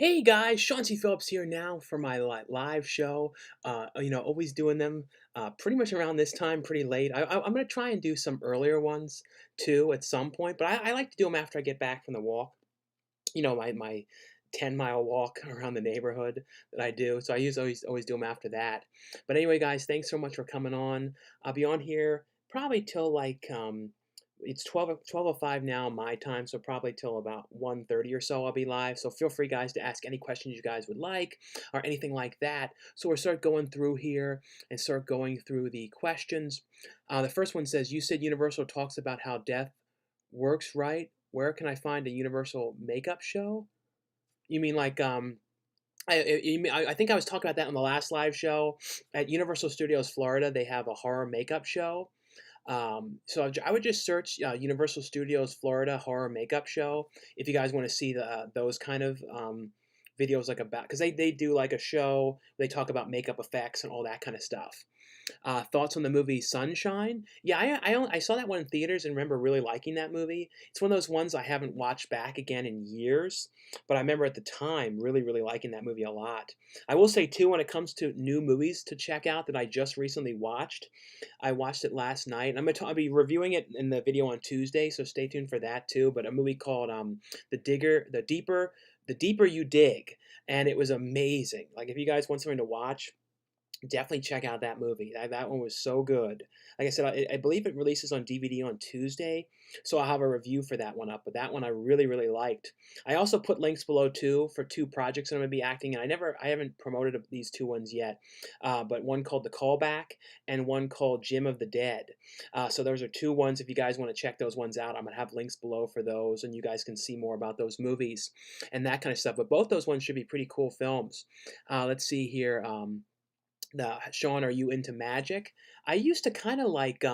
Hey guys, Sean C. Phillips here now for my live show. Always doing them pretty much around this time, pretty late. I'm going to try and do some earlier ones too at some point, but I like to do them after I get back from the walk. My 10-mile walk around the neighborhood that I do. So I always do them after that. But anyway, guys, thanks so much for coming on. I'll be on here probably till it's 12:05 now my time, so probably till about 1:30 or so I'll be live. So feel free, guys, to ask any questions you guys would like or anything like that. So we'll start going through here and start going through the questions. The first one says, you said Universal talks about how death works, right? Where can I find a Universal makeup show? You mean like I think I was talking about that on the last live show at Universal Studios Florida. They have a horror makeup show. I would just search Universal Studios Florida horror makeup show if you guys want to see those kind of videos like about because they do like a show. They talk about makeup effects and all that kind of stuff. Thoughts on the movie Sunshine? Yeah, I saw that one in theaters and remember really liking that movie. It's one of those ones I haven't watched back again in years, but I remember at the time really liking that movie a lot. I will say too, when it comes to new movies to check out that I just recently watched, I watched it last night. I'll be reviewing it in the video on Tuesday, so stay tuned for that too. But a movie called The Deeper You Dig, and it was amazing. Like if you guys want something to watch, definitely check out that movie. That one was so good. Like I said, I believe it releases on DVD on Tuesday, so I'll have a review for that one up. But that one I really liked. I also put links below too for two projects that I'm gonna be acting in. I haven't promoted these two ones yet, but one called The Callback and one called Gym of the Dead. So those are two ones. If you guys want to check those ones out, I'm gonna have links below for those, and you guys can see more about those movies and that kind of stuff. But both those ones should be pretty cool films. Let's see here. Sean, are you into magic? I used to kind of like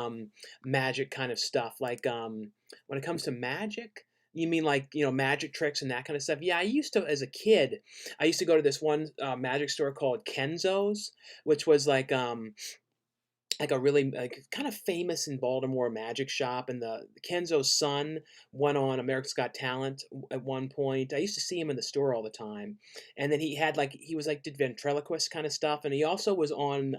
magic kind of stuff. Like when it comes to magic, you mean like magic tricks and that kind of stuff? Yeah, I used to as a kid. I used to go to this one magic store called Kenzo's, which was like a really like kind of famous in Baltimore magic shop, and the Kenzo's son went on America's Got Talent at one point. I used to see him in the store all the time, and then he was like did ventriloquist kind of stuff, and he also was on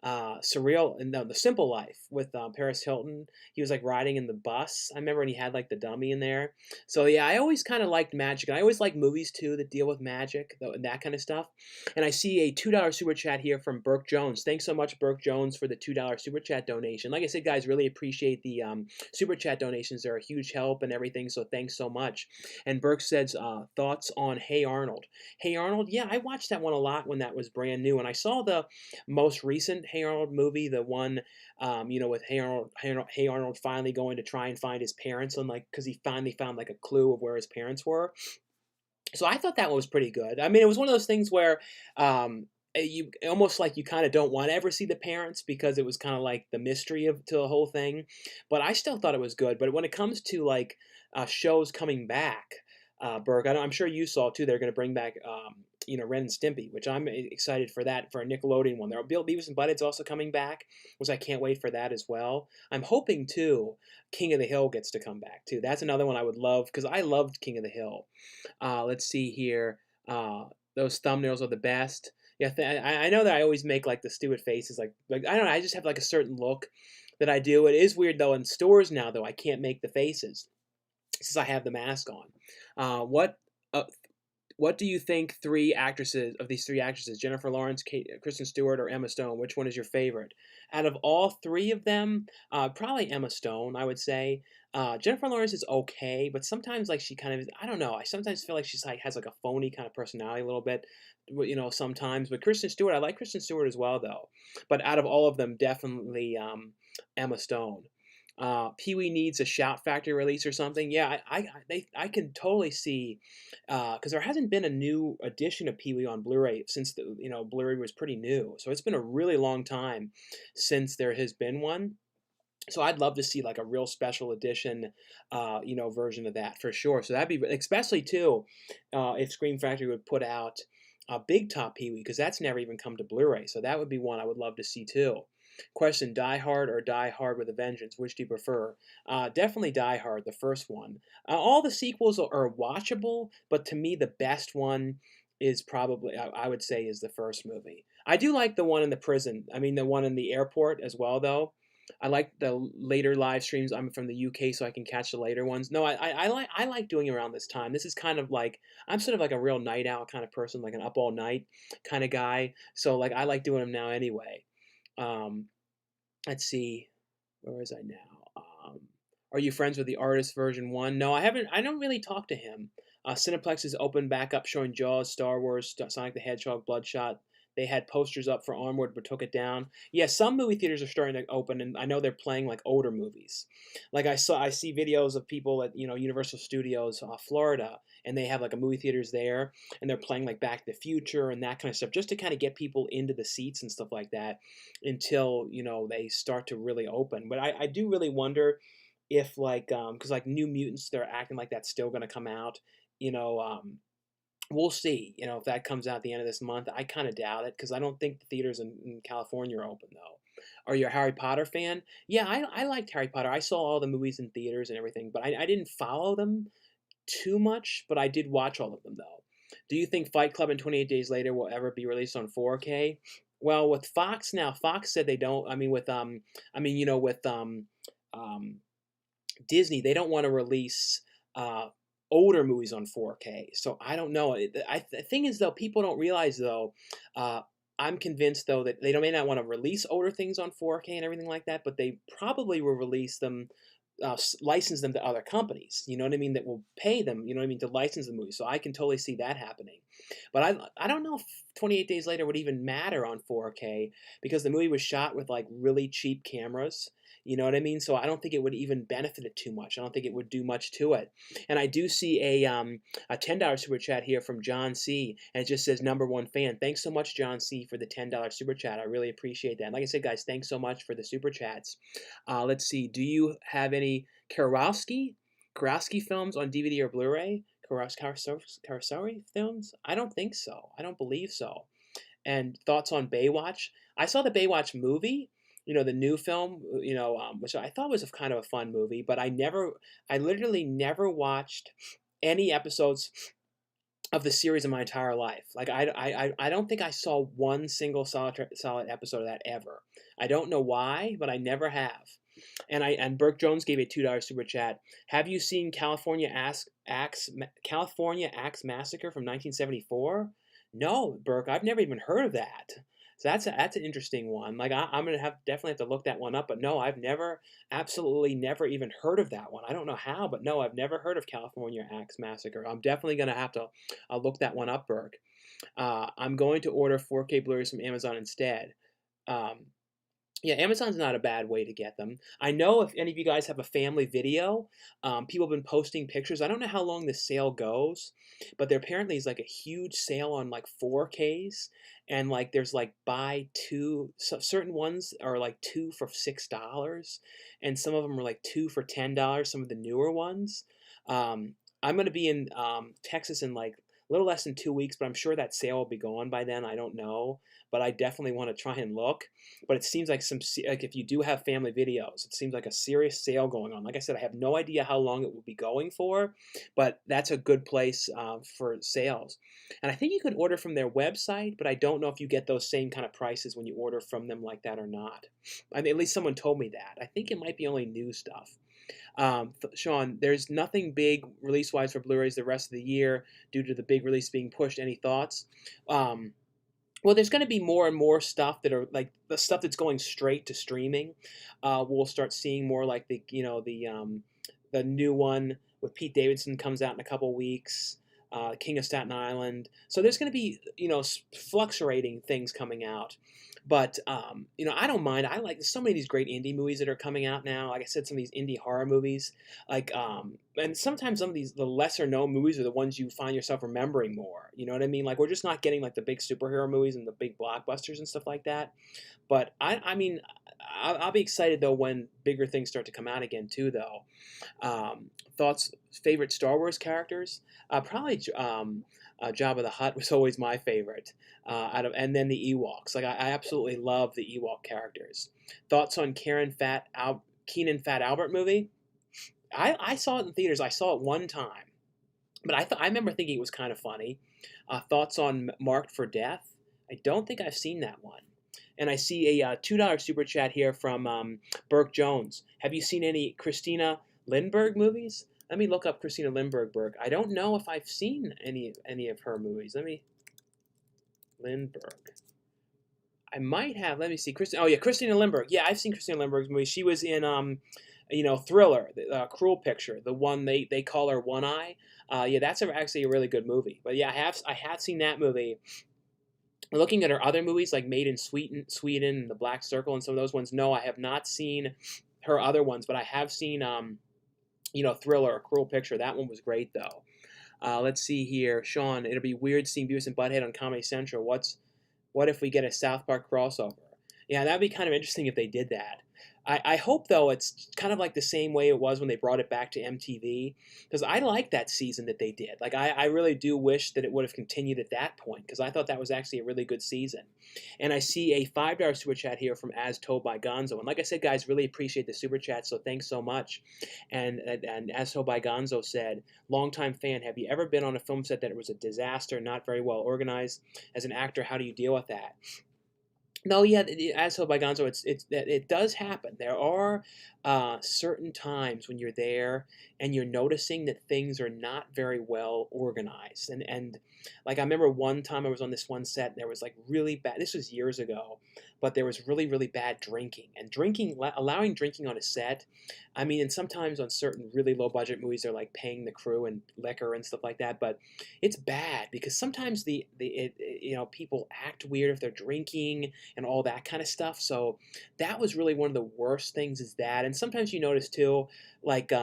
Surreal and no, The Simple Life with Paris Hilton. He was like riding in the bus. I remember when he had like the dummy in there. So yeah, I always kind of liked magic, and I always like movies too that deal with magic and that kind of stuff. And I see a $2 super chat here from Burke Jones. Thanks so much, Burke Jones, for the $2 super chat donation. Like I said, guys, really appreciate the super chat donations. They're a huge help and everything, so thanks so much. And Burke says, thoughts on Hey Arnold. Hey Arnold, yeah, I watched that one a lot when that was brand new. And I saw the most recent Hey Arnold movie, the one, with Hey Arnold finally going to try and find his parents, and like, because he finally found like a clue of where his parents were. So I thought that one was pretty good. I mean, it was one of those things where you almost like you kind of don't want to ever see the parents because it was kind of like the mystery of to the whole thing. But I still thought it was good. But when it comes to like shows coming back, Berg, I'm sure you saw too. They're going to bring back, Ren and Stimpy, which I'm excited for that for a Nickelodeon one. There, Bill Beavis and Butthead's also coming back, which I can't wait for that as well. I'm hoping too, King of the Hill gets to come back too. That's another one I would love because I loved King of the Hill. Let's see here. Those thumbnails are the best. Yeah, I know that I always make like the stupid faces, like I don't know. I just have like a certain look that I do. It is weird though in stores now though. I can't make the faces since I have the mask on. Uh, what do you think these three actresses, Jennifer Lawrence, Kristen Stewart, or Emma Stone? Which one is your favorite? Out of all three of them, probably Emma Stone, I would say. Jennifer Lawrence is okay, but sometimes like she kind of, I don't know. I sometimes feel like she's like has like a phony kind of personality a little bit, sometimes. But Kristen Stewart, I like Kristen Stewart as well though. But out of all of them, definitely Emma Stone. Pee Wee needs a Shout Factory release or something. Yeah, I can totally see because there hasn't been a new edition of Pee Wee on Blu-ray since Blu-ray was pretty new. So it's been a really long time since there has been one. So I'd love to see like a real special edition, version of that for sure. So that'd be especially too if Scream Factory would put out a Big Top Pee Wee because that's never even come to Blu-ray. So that would be one I would love to see too. Question: Die Hard or Die Hard with a Vengeance? Which do you prefer? Definitely Die Hard, the first one. All the sequels are watchable, but to me, the best one is probably I would say is the first movie. I do like the one in the prison. I mean, the one in the airport as well, though. I like the later live streams. I'm from the UK, so I can catch the later ones. No, I like doing it around this time. This is kind of like I'm sort of like a real night owl kind of person, like an up all night kind of guy. So like I like doing them now anyway. Um, let's see, where is I now? Are you friends with the artist version one? No, I haven't. I don't really talk to him. Cineplex is open back up, showing Jaws, Star Wars, Sonic the Hedgehog, Bloodshot. They had posters up for Onward, but took it down. Yeah, some movie theaters are starting to open, and I know they're playing like older movies. Like I see videos of people at Universal Studios, Florida, and they have like a movie theaters there, and they're playing like Back to the Future and that kind of stuff, just to kind of get people into the seats and stuff like that, until they start to really open. But I do really wonder if like because like New Mutants, they're acting like that's still going to come out. You know, we'll see. If that comes out at the end of this month. I kind of doubt it because I don't think the theaters in California are open though. Are you a Harry Potter fan? Yeah, I liked Harry Potter. I saw all the movies in theaters and everything, but I didn't follow them too much. But I did watch all of them though. Do you think Fight Club and 28 Days Later will ever be released on 4K? Well, with Fox now, Fox said they don't. I mean, with um, Disney, they don't want to release uh, older movies on 4K. So I don't know. The thing is, though, people don't realize, though, uh, I'm convinced, though, that they may not want to release older things on 4K and everything like that, but they probably will release them, license them to other companies. You know what I mean? That will pay them. You know what I mean, to license the movie. So I can totally see that happening. But I don't know if 28 Days Later would even matter on 4K because the movie was shot with like really cheap cameras. You know what I mean? So I don't think it would even benefit it too much. I don't think it would do much to it. And I do see a $10 super chat here from John C. And it just says number one fan. Thanks so much, John C, for the $10 super chat. I really appreciate that. And like I said, guys, thanks so much for the super chats. Let's see. Do you have any Karowski films on DVD or Blu-ray? Karasori films? I don't think so. I don't believe so. And thoughts on Baywatch? I saw the Baywatch movie, the new film, which I thought was a kind of a fun movie, but I literally never watched any episodes of the series in my entire life. Like I don't think I saw one single solid episode of that ever. I don't know why, but I never have. And Burke Jones gave a $2 super chat. Have you seen California Axe Massacre from 1974? No, Burke, I've never even heard of that. So that's an interesting one. Like I'm gonna definitely have to look that one up. But no, I've absolutely never even heard of that one. I don't know how, but no, I've never heard of California Axe Massacre. I'm definitely gonna have to look that one up, Burke. I'm going to order 4K Blu-rays from Amazon instead. Um, yeah, Amazon's not a bad way to get them. I know if any of you guys have a family video, people have been posting pictures. I don't know how long this sale goes, but there apparently is like a huge sale on like 4Ks, and like there's like buy two. Certain ones are like two for $6, and some of them are like two for $10. Some of the newer ones. I'm gonna be in Texas in like a little less than 2 weeks, but I'm sure that sale will be gone by then. I don't know, but I definitely want to try and look. But it seems like like if you do have family videos, it seems like a serious sale going on. Like I said, I have no idea how long it will be going for, but that's a good place for sales. And I think you can order from their website, but I don't know if you get those same kind of prices when you order from them like that or not. I mean, at least someone told me that. I think it might be only new stuff. Sean, there's nothing big release-wise for Blu-rays the rest of the year due to the big release being pushed. Any thoughts? Well, there's going to be more and more stuff that are like the stuff that's going straight to streaming. We'll start seeing more like the new one with Pete Davidson comes out in a couple weeks. King of Staten Island. So there's going to be fluctuating things coming out. But I don't mind. I like so many of these great indie movies that are coming out now. Like I said, some of these indie horror movies, like and sometimes some of the lesser known movies are the ones you find yourself remembering more. You know what I mean? Like we're just not getting like the big superhero movies and the big blockbusters and stuff like that. But I mean, I'll be excited though when bigger things start to come out again too. Though thoughts, favorite Star Wars characters. Probably Jabba the Hutt was always my favorite. And then the Ewoks. Like I absolutely love the Ewok characters. Thoughts on Keenan Fat Albert movie? I saw it in theaters. I saw it one time, but I remember thinking it was kind of funny. Thoughts on Marked for Death? I don't think I've seen that one. And I see a $2 super chat here from Burke Jones. Have you seen any Christina Lindberg movies? Let me look up Christina Lindberg, Burke. I don't know if I've seen any of her movies. Lindberg. I might have. Let me see. Oh yeah, Christina Lindberg. Yeah, I've seen Christina Lindberg's movie. She was in Thriller, Cruel Picture, the one they call her One Eye. Yeah, that's actually a really good movie. But yeah, I have seen that movie. Looking at her other movies like Made in Sweden, and The Black Circle, and some of those ones, no, I have not seen her other ones, but I have seen Thriller, A Cruel Picture. That one was great though. Let's see here, Sean. It'll be weird seeing Beavis and Butthead on Comedy Central. What if we get a South Park crossover? Yeah, that'd be kind of interesting if they did that. I hope, though, it's kind of like the same way it was when they brought it back to MTV, because I like that season that they did. Like, I really do wish that it would have continued at that point, because I thought that was actually a really good season. And I see a $5 super chat here from As Told by Gonzo. And like I said, guys, really appreciate the super chat, so thanks so much. And As Told by Gonzo said, longtime fan, have you ever been on a film set that it was a disaster, not very well organized? As an actor, how do you deal with that? No, yeah, as told by Gonzo, it does happen. There are certain times when you're there and you're noticing that things are not very well organized. And like I remember one time I was on this one set, and there was like really bad. This was years ago, but there was really really bad drinking and allowing drinking on a set. I mean, and sometimes on certain really low budget movies, they're like paying the crew and liquor and stuff like that. But it's bad because sometimes people act weird if they're drinking and all that kind of stuff. So that was really one of the worst things is that. And sometimes you notice too, like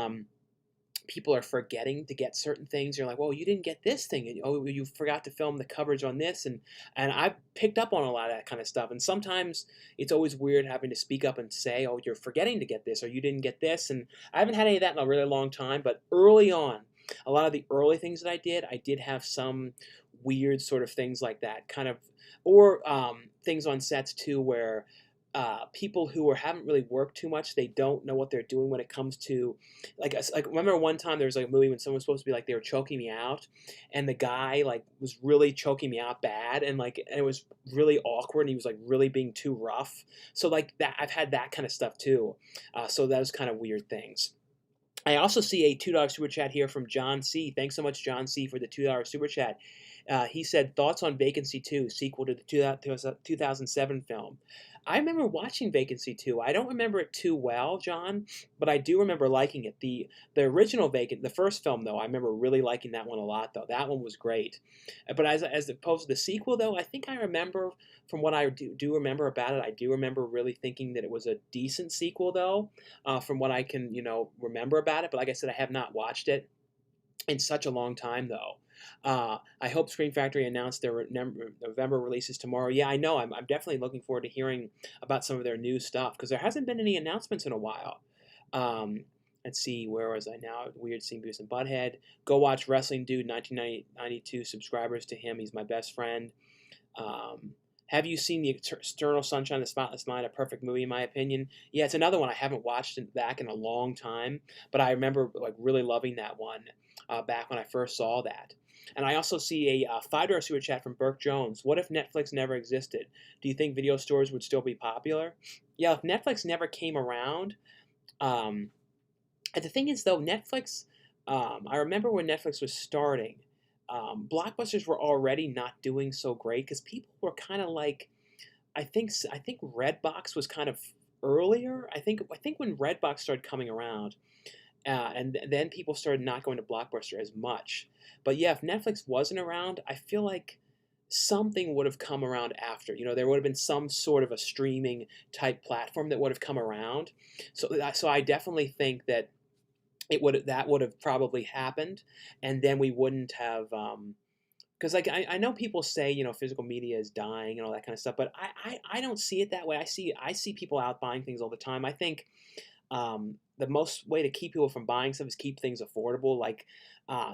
people are forgetting to get certain things. You're like, well, you didn't get this thing, and oh, you forgot to film the coverage on this, and I've picked up on a lot of that kind of stuff. And sometimes it's always weird having to speak up and say, oh, you're forgetting to get this, or you didn't get this. And I haven't had any of that in a really long time, but early on, a lot of the early things that I did have some weird sort of things like that, kind of, or things on sets too where people who haven't really worked too much, they don't know what they're doing when it comes to like remember one time there was like a movie when someone was supposed to be like they were choking me out, and the guy like was really choking me out bad, and it was really awkward, and he was like really being too rough. So like that, I've had that kind of stuff too. So those kind of weird things. I also see a $2 super chat here from John C. Thanks so much, John C, for the $2 super chat. He said, thoughts on Vacancy 2, sequel to the 2007 film. I remember watching Vacancy 2. I don't remember it too well, John, but I do remember liking it. The original the first film, though, I remember really liking that one a lot, though. That one was great. But as opposed to the sequel, though, I think I remember, from what I do remember about it, I do remember really thinking that it was a decent sequel, though, from what I can, remember about it. But like I said, I have not watched it in such a long time, though. I hope Scream Factory announced their November releases tomorrow. Yeah, I know. I'm definitely looking forward to hearing about some of their new stuff because there hasn't been any announcements in a while. Let's see, where was I now? Weird seeing Beavis and Butthead. Go watch Wrestling Dude, 1992 subscribers to him. He's my best friend. Have you seen the Eternal Sunshine of the Spotless Mind? A perfect movie, in my opinion. Yeah, it's another one I haven't watched back in a long time, but I remember like really loving that one back when I first saw that. And I also see a $5 super chat from Burke Jones. What if Netflix never existed? Do you think video stores would still be popular? Yeah, if Netflix never came around. And the thing is, though, Netflix, I remember when Netflix was starting, blockbusters were already not doing so great because people were kind of like, I think Redbox was kind of earlier. I think when Redbox started coming around, and then people started not going to Blockbuster as much. But yeah, if Netflix wasn't around, I feel like something would have come around after. There would have been some sort of a streaming type platform that would have come around. So I definitely think that that would have probably happened, and then we wouldn't have. Because like I know people say physical media is dying and all that kind of stuff, but I don't see it that way. I see people out buying things all the time. I think the most way to keep people from buying stuff is keep things affordable. Like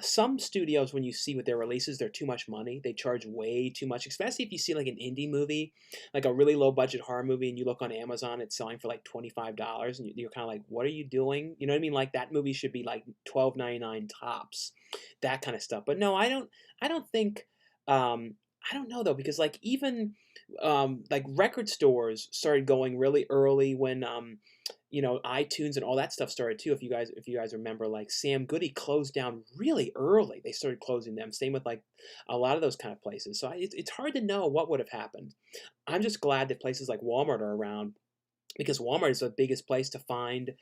some studios, when you see with their releases, they're too much money. They charge way too much, especially if you see like an indie movie, like a really low budget horror movie, and you look on Amazon, it's selling for like $25, and you're kind of like, what are you doing? You know what I mean? Like that movie should be like $12.99 tops, that kind of stuff. But no, I don't. I don't think. I don't know though, because like even like record stores started going really early when iTunes and all that stuff started too. If you guys remember, like Sam Goody closed down really early. They started closing them. Same with like a lot of those kind of places. So it's hard to know what would have happened. I'm just glad that places like Walmart are around, because Walmart is the biggest place to find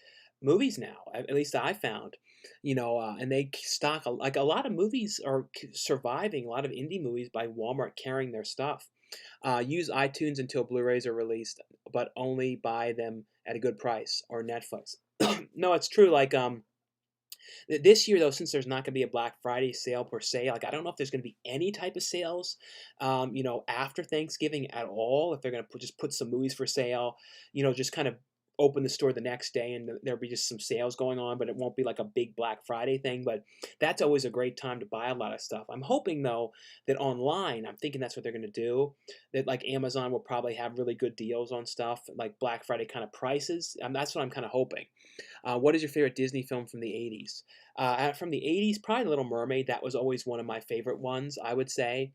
movies now. At least I found, and they stock like a lot of movies are surviving. A lot of indie movies by Walmart carrying their stuff. Use iTunes until Blu-rays are released, but only buy them at a good price, or Netflix. No, it's true. Like this year though, since there's not going to be a Black Friday sale per se, like I don't know if there's going to be any type of sales, after Thanksgiving at all. If they're going to just put some movies for sale, just kind of open the store the next day and there'll be just some sales going on, but it won't be like a big Black Friday thing. But that's always a great time to buy a lot of stuff. I'm hoping though that online, I'm thinking that's what they're going to do. That like Amazon will probably have really good deals on stuff, like Black Friday kind of prices. That's what I'm kind of hoping. What is your favorite Disney film from the 80s? From the 80s, probably Little Mermaid. That was always one of my favorite ones, I would say.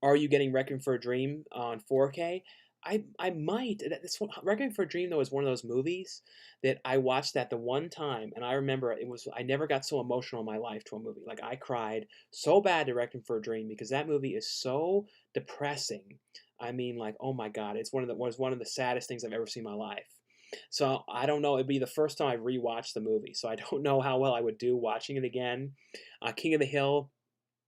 Are you getting Requiem for a Dream on 4K? I might. This one, Requiem for a Dream though is one of those movies that I watched that the one time, and I remember I never got so emotional in my life to a movie. Like I cried so bad to Requiem for a Dream because that movie is so depressing. I mean, like, oh my God, was one of the saddest things I've ever seen in my life. So I don't know. It'd be the first time I've rewatched the movie, so I don't know how well I would do watching it again. King of the Hill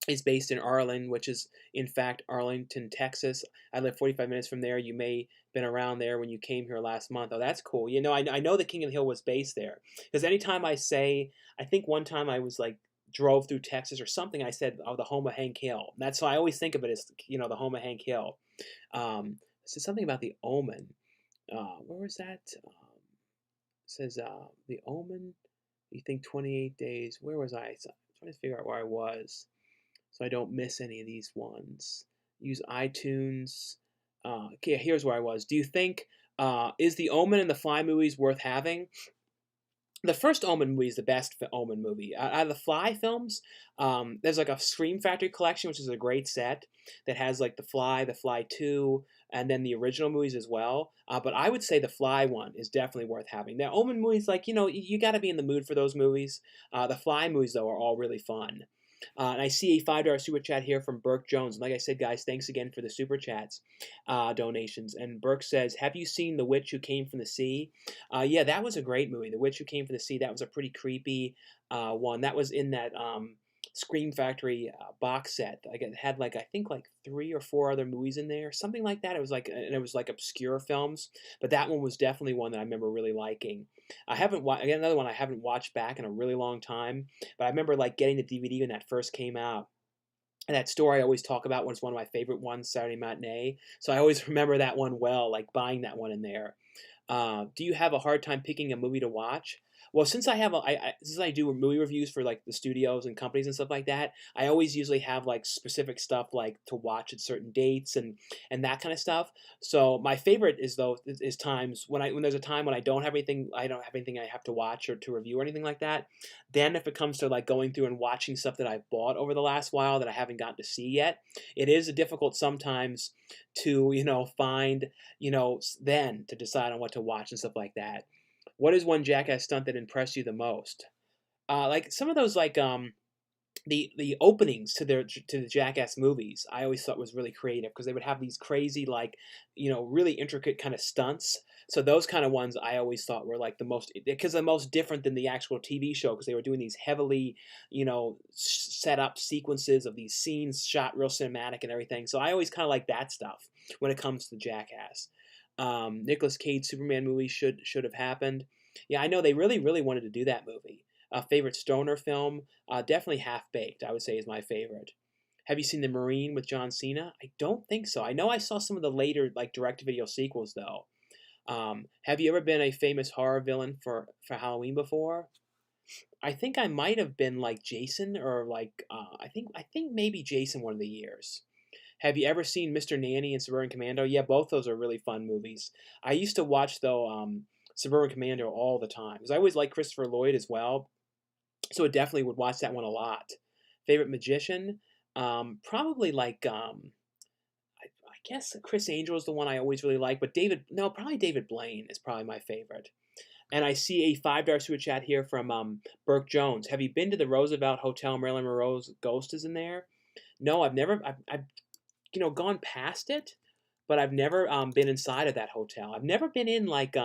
is based in Arlen, which is in fact Arlington, Texas. I live 45 minutes from there. You may have been around there when you came here last month. Oh, that's cool. I know the King of the Hill was based there, because anytime I think one time I was like drove through Texas or something, I said, "Oh, the home of Hank Hill." That's so I always think of it as the home of Hank Hill. So something about the Omen. Where was that? It says the Omen. You think 28 days? Where was I? So I'm trying to figure out where I was, so I don't miss any of these ones. Use iTunes. Okay, here's where I was. Do you think is the Omen and the Fly movies worth having? The first Omen movie is the best Omen movie. Out of the Fly films, there's like a Scream Factory collection, which is a great set that has like The Fly 2, and then the original movies as well. But I would say the Fly one is definitely worth having. The Omen movies, like, you got to be in the mood for those movies. The Fly movies, though, are all really fun. And I see a $5 super chat here from Burke Jones. And like I said, guys, thanks again for the super chats donations. And Burke says, have you seen The Witch Who Came from the Sea? Yeah, that was a great movie. The Witch Who Came from the Sea. That was a pretty creepy one. That was in that Scream Factory box set. Like it had like I think like 3 or 4 other movies in there, something like that. It was like obscure films, but that one was definitely one that I remember really liking. Again, another one I haven't watched back in a really long time, but I remember like getting the DVD when that first came out. And that story I always talk about was one of my favorite ones, Saturday Matinee. So I always remember that one well, like buying that one in there. Do you have a hard time picking a movie to watch? Well, since since I do movie reviews for like the studios and companies and stuff like that, I always usually have like specific stuff like to watch at certain dates and that kind of stuff. So my favorite is times when there's a time when I don't have anything I have to watch or to review or anything like that. Then if it comes to like going through and watching stuff that I've bought over the last while that I haven't gotten to see yet, it is difficult sometimes to find then to decide on what to watch and stuff like that. What is one Jackass stunt that impressed you the most? Like some of those, like the openings to the Jackass movies, I always thought was really creative because they would have these crazy like really intricate kind of stunts. So those kind of ones I always thought were like the most different than the actual TV show, because they were doing these heavily set up sequences of these scenes shot real cinematic and everything. So I always kind of like that stuff when it comes to Jackass. Nicolas Cage Superman movie should have happened. Yeah, I know they really really wanted to do that movie. Favorite stoner film? Definitely Half Baked, I would say, is my favorite. Have you seen The Marine with John Cena? I don't think so. I know I saw some of the later like direct-to-video sequels though. Have you ever been a famous horror villain for Halloween before? I think I might have been like Jason or like I think maybe Jason one of the years. Have you ever seen Mr. Nanny and Suburban Commando? Yeah, both those are really fun movies. I used to watch though Suburban Commando all the time because I always liked Christopher Lloyd as well, so I definitely would watch that one a lot. Favorite magician? Probably like I guess Chris Angel is the one I always really like, but probably David Blaine is probably my favorite. And I see a $5 super chat here from Burke Jones. Have you been to the Roosevelt Hotel? Marilyn Monroe's ghost is in there. No, I've never. I've gone past it, but I've never been inside of that hotel. I've never been in like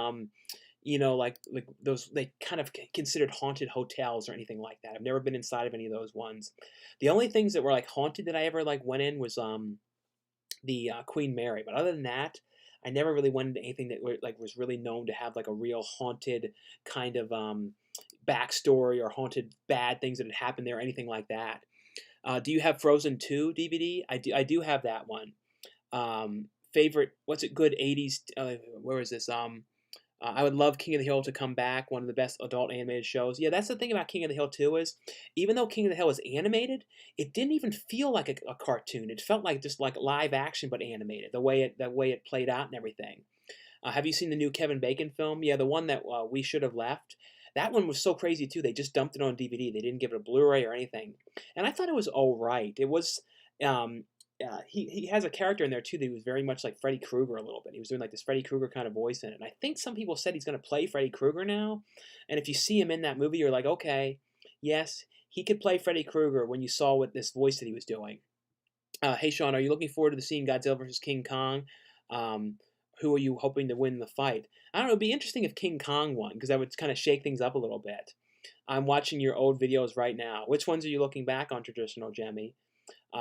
those they kind of considered haunted hotels or anything like that. I've never been inside of any of those ones. The only things that were like haunted that I ever like went in was the Queen Mary. But other than that, I never really went into anything that was really known to have like a real haunted kind of backstory or haunted bad things that had happened there or anything like that. Do you have Frozen 2 DVD? I do have that one. Favorite, what's it, good 80s, where is this? I would love King of the Hill to come back, one of the best adult animated shows. Yeah, that's the thing about King of the Hill too is, even though King of the Hill was animated, it didn't even feel like a cartoon. It felt like just like live action but animated, the way it played out and everything. Have you seen the new Kevin Bacon film? Yeah, the one that We Should Have Left. That one was so crazy too. They just dumped it on DVD. They didn't give it a Blu-ray or anything, and I thought it was all right. It was. He has a character in there too that was very much like Freddy Krueger a little bit. He was doing like this Freddy Krueger kind of voice in it. And I think some people said he's going to play Freddy Krueger now. And if you see him in that movie, you're like, okay, yes, he could play Freddy Krueger when you saw what this voice that he was doing. Hey Sean, are you looking forward to seeing Godzilla versus King Kong? Who are you hoping to win the fight? I don't know. It'd be interesting if King Kong won because that would kind of shake things up a little bit. I'm watching your old videos right now. Which ones are you looking back on, Traditional Jemmy?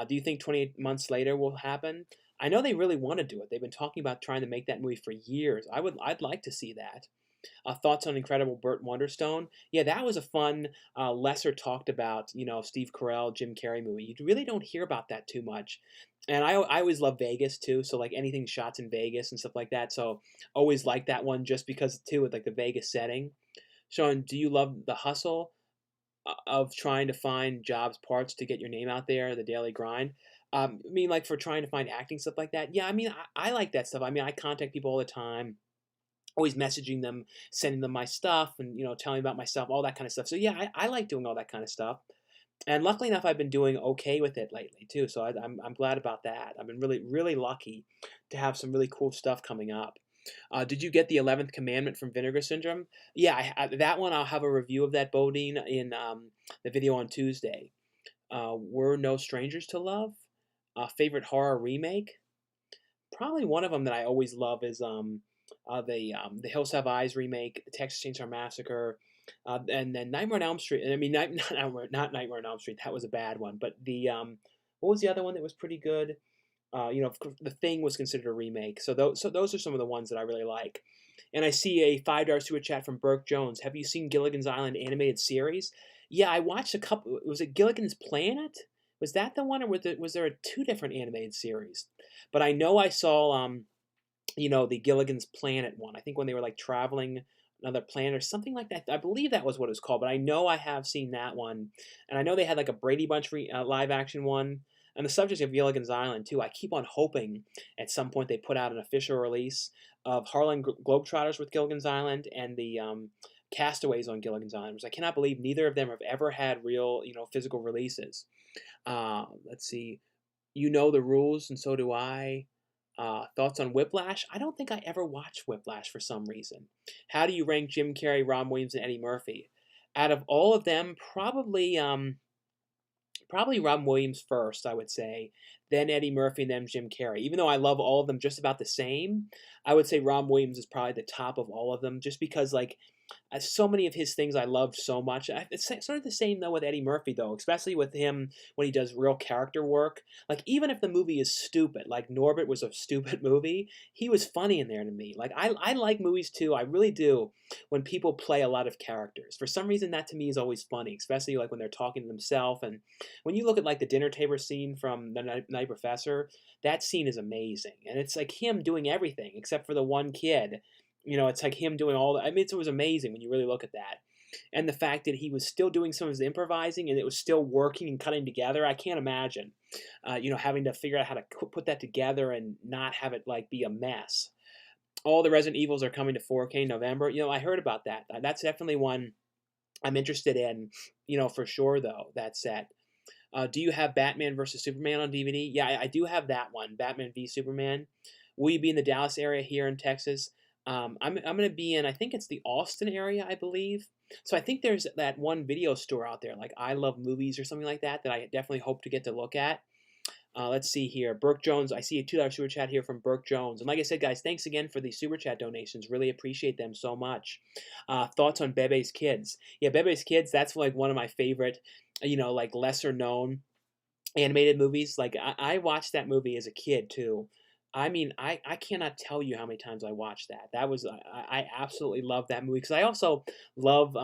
Do you think 28 months later will happen? I know they really want to do it. They've been talking about trying to make that movie for years. I'd like to see that. Thoughts on Incredible Burt Wonderstone? Yeah, that was a fun, lesser talked about, Steve Carell, Jim Carrey movie. You really don't hear about that too much. And I always love Vegas too, so like anything shots in Vegas and stuff like that. So always like that one just because too with like the Vegas setting. Sean, do you love the hustle of trying to find jobs parts to get your name out there, the daily grind? I mean, like for trying to find acting stuff like that. Yeah, I mean, I like that stuff. I mean, I contact people all the time, always messaging them, sending them my stuff, and telling about myself, all that kind of stuff. So yeah, I like doing all that kind of stuff. And luckily enough, I've been doing okay with it lately too. So I'm glad about that. I've been really really lucky to have some really cool stuff coming up. Did you get the 11th Commandment from Vinegar Syndrome? Yeah, that one I'll have a review of that, Bodine, in the video on Tuesday. We're No Strangers to Love. Favorite horror remake? Probably one of them that I always love is the Hills Have Eyes remake, the Texas Chainsaw Massacre, and then Nightmare on Elm Street. I mean, not Nightmare on Elm Street. That was a bad one. But the what was the other one that was pretty good? The Thing was considered a remake. So those are some of the ones that I really like. And I see a $5 super chat from Burke Jones. Have you seen Gilligan's Island animated series? Yeah, I watched a couple. Was it Gilligan's Planet? Was that the one, or was there two different animated series? But I know I saw the Gilligan's Planet one. I think when they were like traveling another planet or something like that. I believe that was what it was called. But I know I have seen that one, and I know they had like a Brady Bunch live action one. And the subject of Gilligan's Island too. I keep on hoping at some point they put out an official release of Harlem Globetrotters with Gilligan's Island and the Castaways on Gilligan's Island, which I cannot believe neither of them have ever had real physical releases. Let's see. You know the rules, and so do I. Thoughts on Whiplash? I don't think I ever watched Whiplash for some reason. How do you rank Jim Carrey, Ron Williams, and Eddie Murphy? Out of all of them, probably Robin Williams first, I would say, then Eddie Murphy, and then Jim Carrey. Even though I love all of them just about the same, I would say Robin Williams is probably the top of all of them, just because like so many of his things I loved so much. It's sort of the same though with Eddie Murphy though, especially with him when he does real character work. Like even if the movie is stupid, like Norbit was a stupid movie, he was funny in there to me. Like I like movies too, I really do, when people play a lot of characters. For some reason, that to me is always funny, especially like when they're talking to themselves. And when you look at like the dinner table scene from The Night Professor, that scene is amazing, and it's like him doing everything except for the one kid It's like him doing all the. I mean, it was amazing when you really look at that, and the fact that he was still doing some of his improvising and it was still working and cutting together. I can't imagine, having to figure out how to put that together and not have it like be a mess. All the Resident Evils are coming to 4K in November. I heard about that. That's definitely one I'm interested in. For sure though. That set. Do you have Batman versus Superman on DVD? Yeah, I do have that one, Batman v Superman. Will you be in the Dallas area here in Texas? I'm going to be in, I think it's the Austin area, I believe. So I think there's that one video store out there, like I Love Movies or something like that, that I definitely hope to get to look at. Let's see here. Burke Jones, I see a $2 super chat here from Burke Jones. And like I said, guys, thanks again for the super chat donations. Really appreciate them so much. Thoughts on Bebe's Kids? Yeah, Bebe's Kids, that's like one of my favorite, like lesser known animated movies. Like I watched that movie as a kid too. I mean, I cannot tell you how many times I watched that. That was I absolutely love that movie because I also love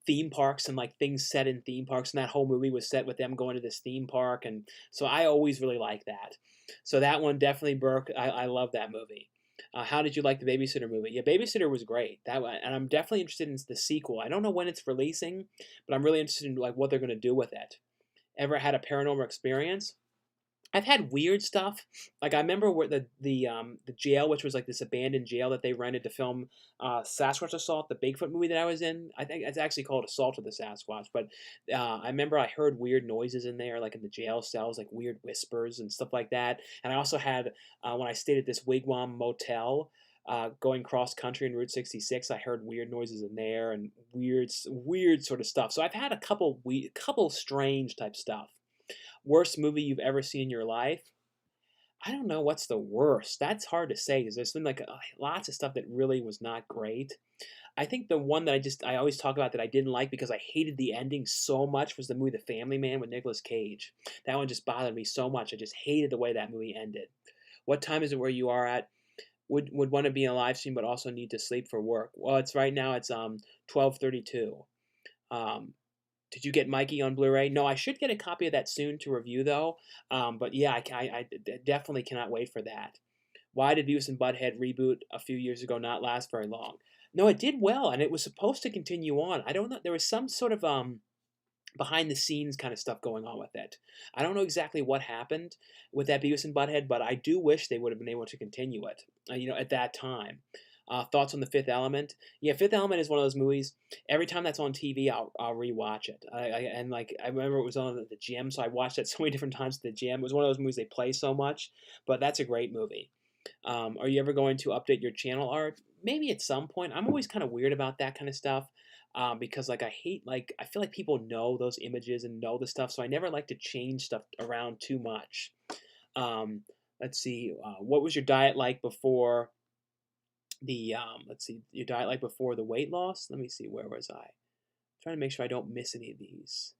theme parks and like things set in theme parks, and that whole movie was set with them going to this theme park, and so I always really like that. So that one definitely, Burke. I love that movie. How did you like the Babysitter movie? Yeah, Babysitter was great. And I'm definitely interested in the sequel. I don't know when it's releasing, but I'm really interested in like what they're going to do with it. Ever had a paranormal experience? I've had weird stuff. Like I remember where the jail, which was like this abandoned jail that they rented to film Sasquatch Assault, the Bigfoot movie that I was in. I think it's actually called Assault of the Sasquatch. But I remember I heard weird noises in there, like in the jail cells, like weird whispers and stuff like that. And I also had when I stayed at this Wigwam Motel. Going cross country in Route 66, I heard weird noises in there and weird sort of stuff. So I've had a couple strange type stuff. Worst movie you've ever seen in your life? I don't know what's the worst. That's hard to say because there's been like lots of stuff that really was not great. I think the one that I always talk about that I didn't like because I hated the ending so much was the movie The Family Man with Nicolas Cage. That one just bothered me so much. I just hated the way that movie ended. What time is it where you are at? Would want to be in a live stream but also need to sleep for work. Well, it's right now. It's 12:32. Um, did you get Mikey on Blu-ray? No, I should get a copy of that soon to review though. But yeah, I definitely cannot wait for that. Why did Beavis and Butthead reboot a few years ago not last very long? No, it did well, and it was supposed to continue on. I don't know. There was some sort of behind the scenes kind of stuff going on with it. I don't know exactly what happened with that Beavis and Butthead, but I do wish they would have been able to continue it. At that time. Thoughts on The Fifth Element? Yeah, Fifth Element is one of those movies. Every time that's on TV, I'll rewatch it. I remember it was on at the gym, so I watched it so many different times at the gym. It was one of those movies they play so much, but that's a great movie. Are you ever going to update your channel art? Maybe at some point. I'm always kind of weird about that kind of stuff. Because I hate I feel like people know those images and know the stuff, so I never like to change stuff around too much. Let's see, what was your diet like before the let's see, your diet like before the weight loss? Let me see, where was I? Trying to make sure I don't miss any of these.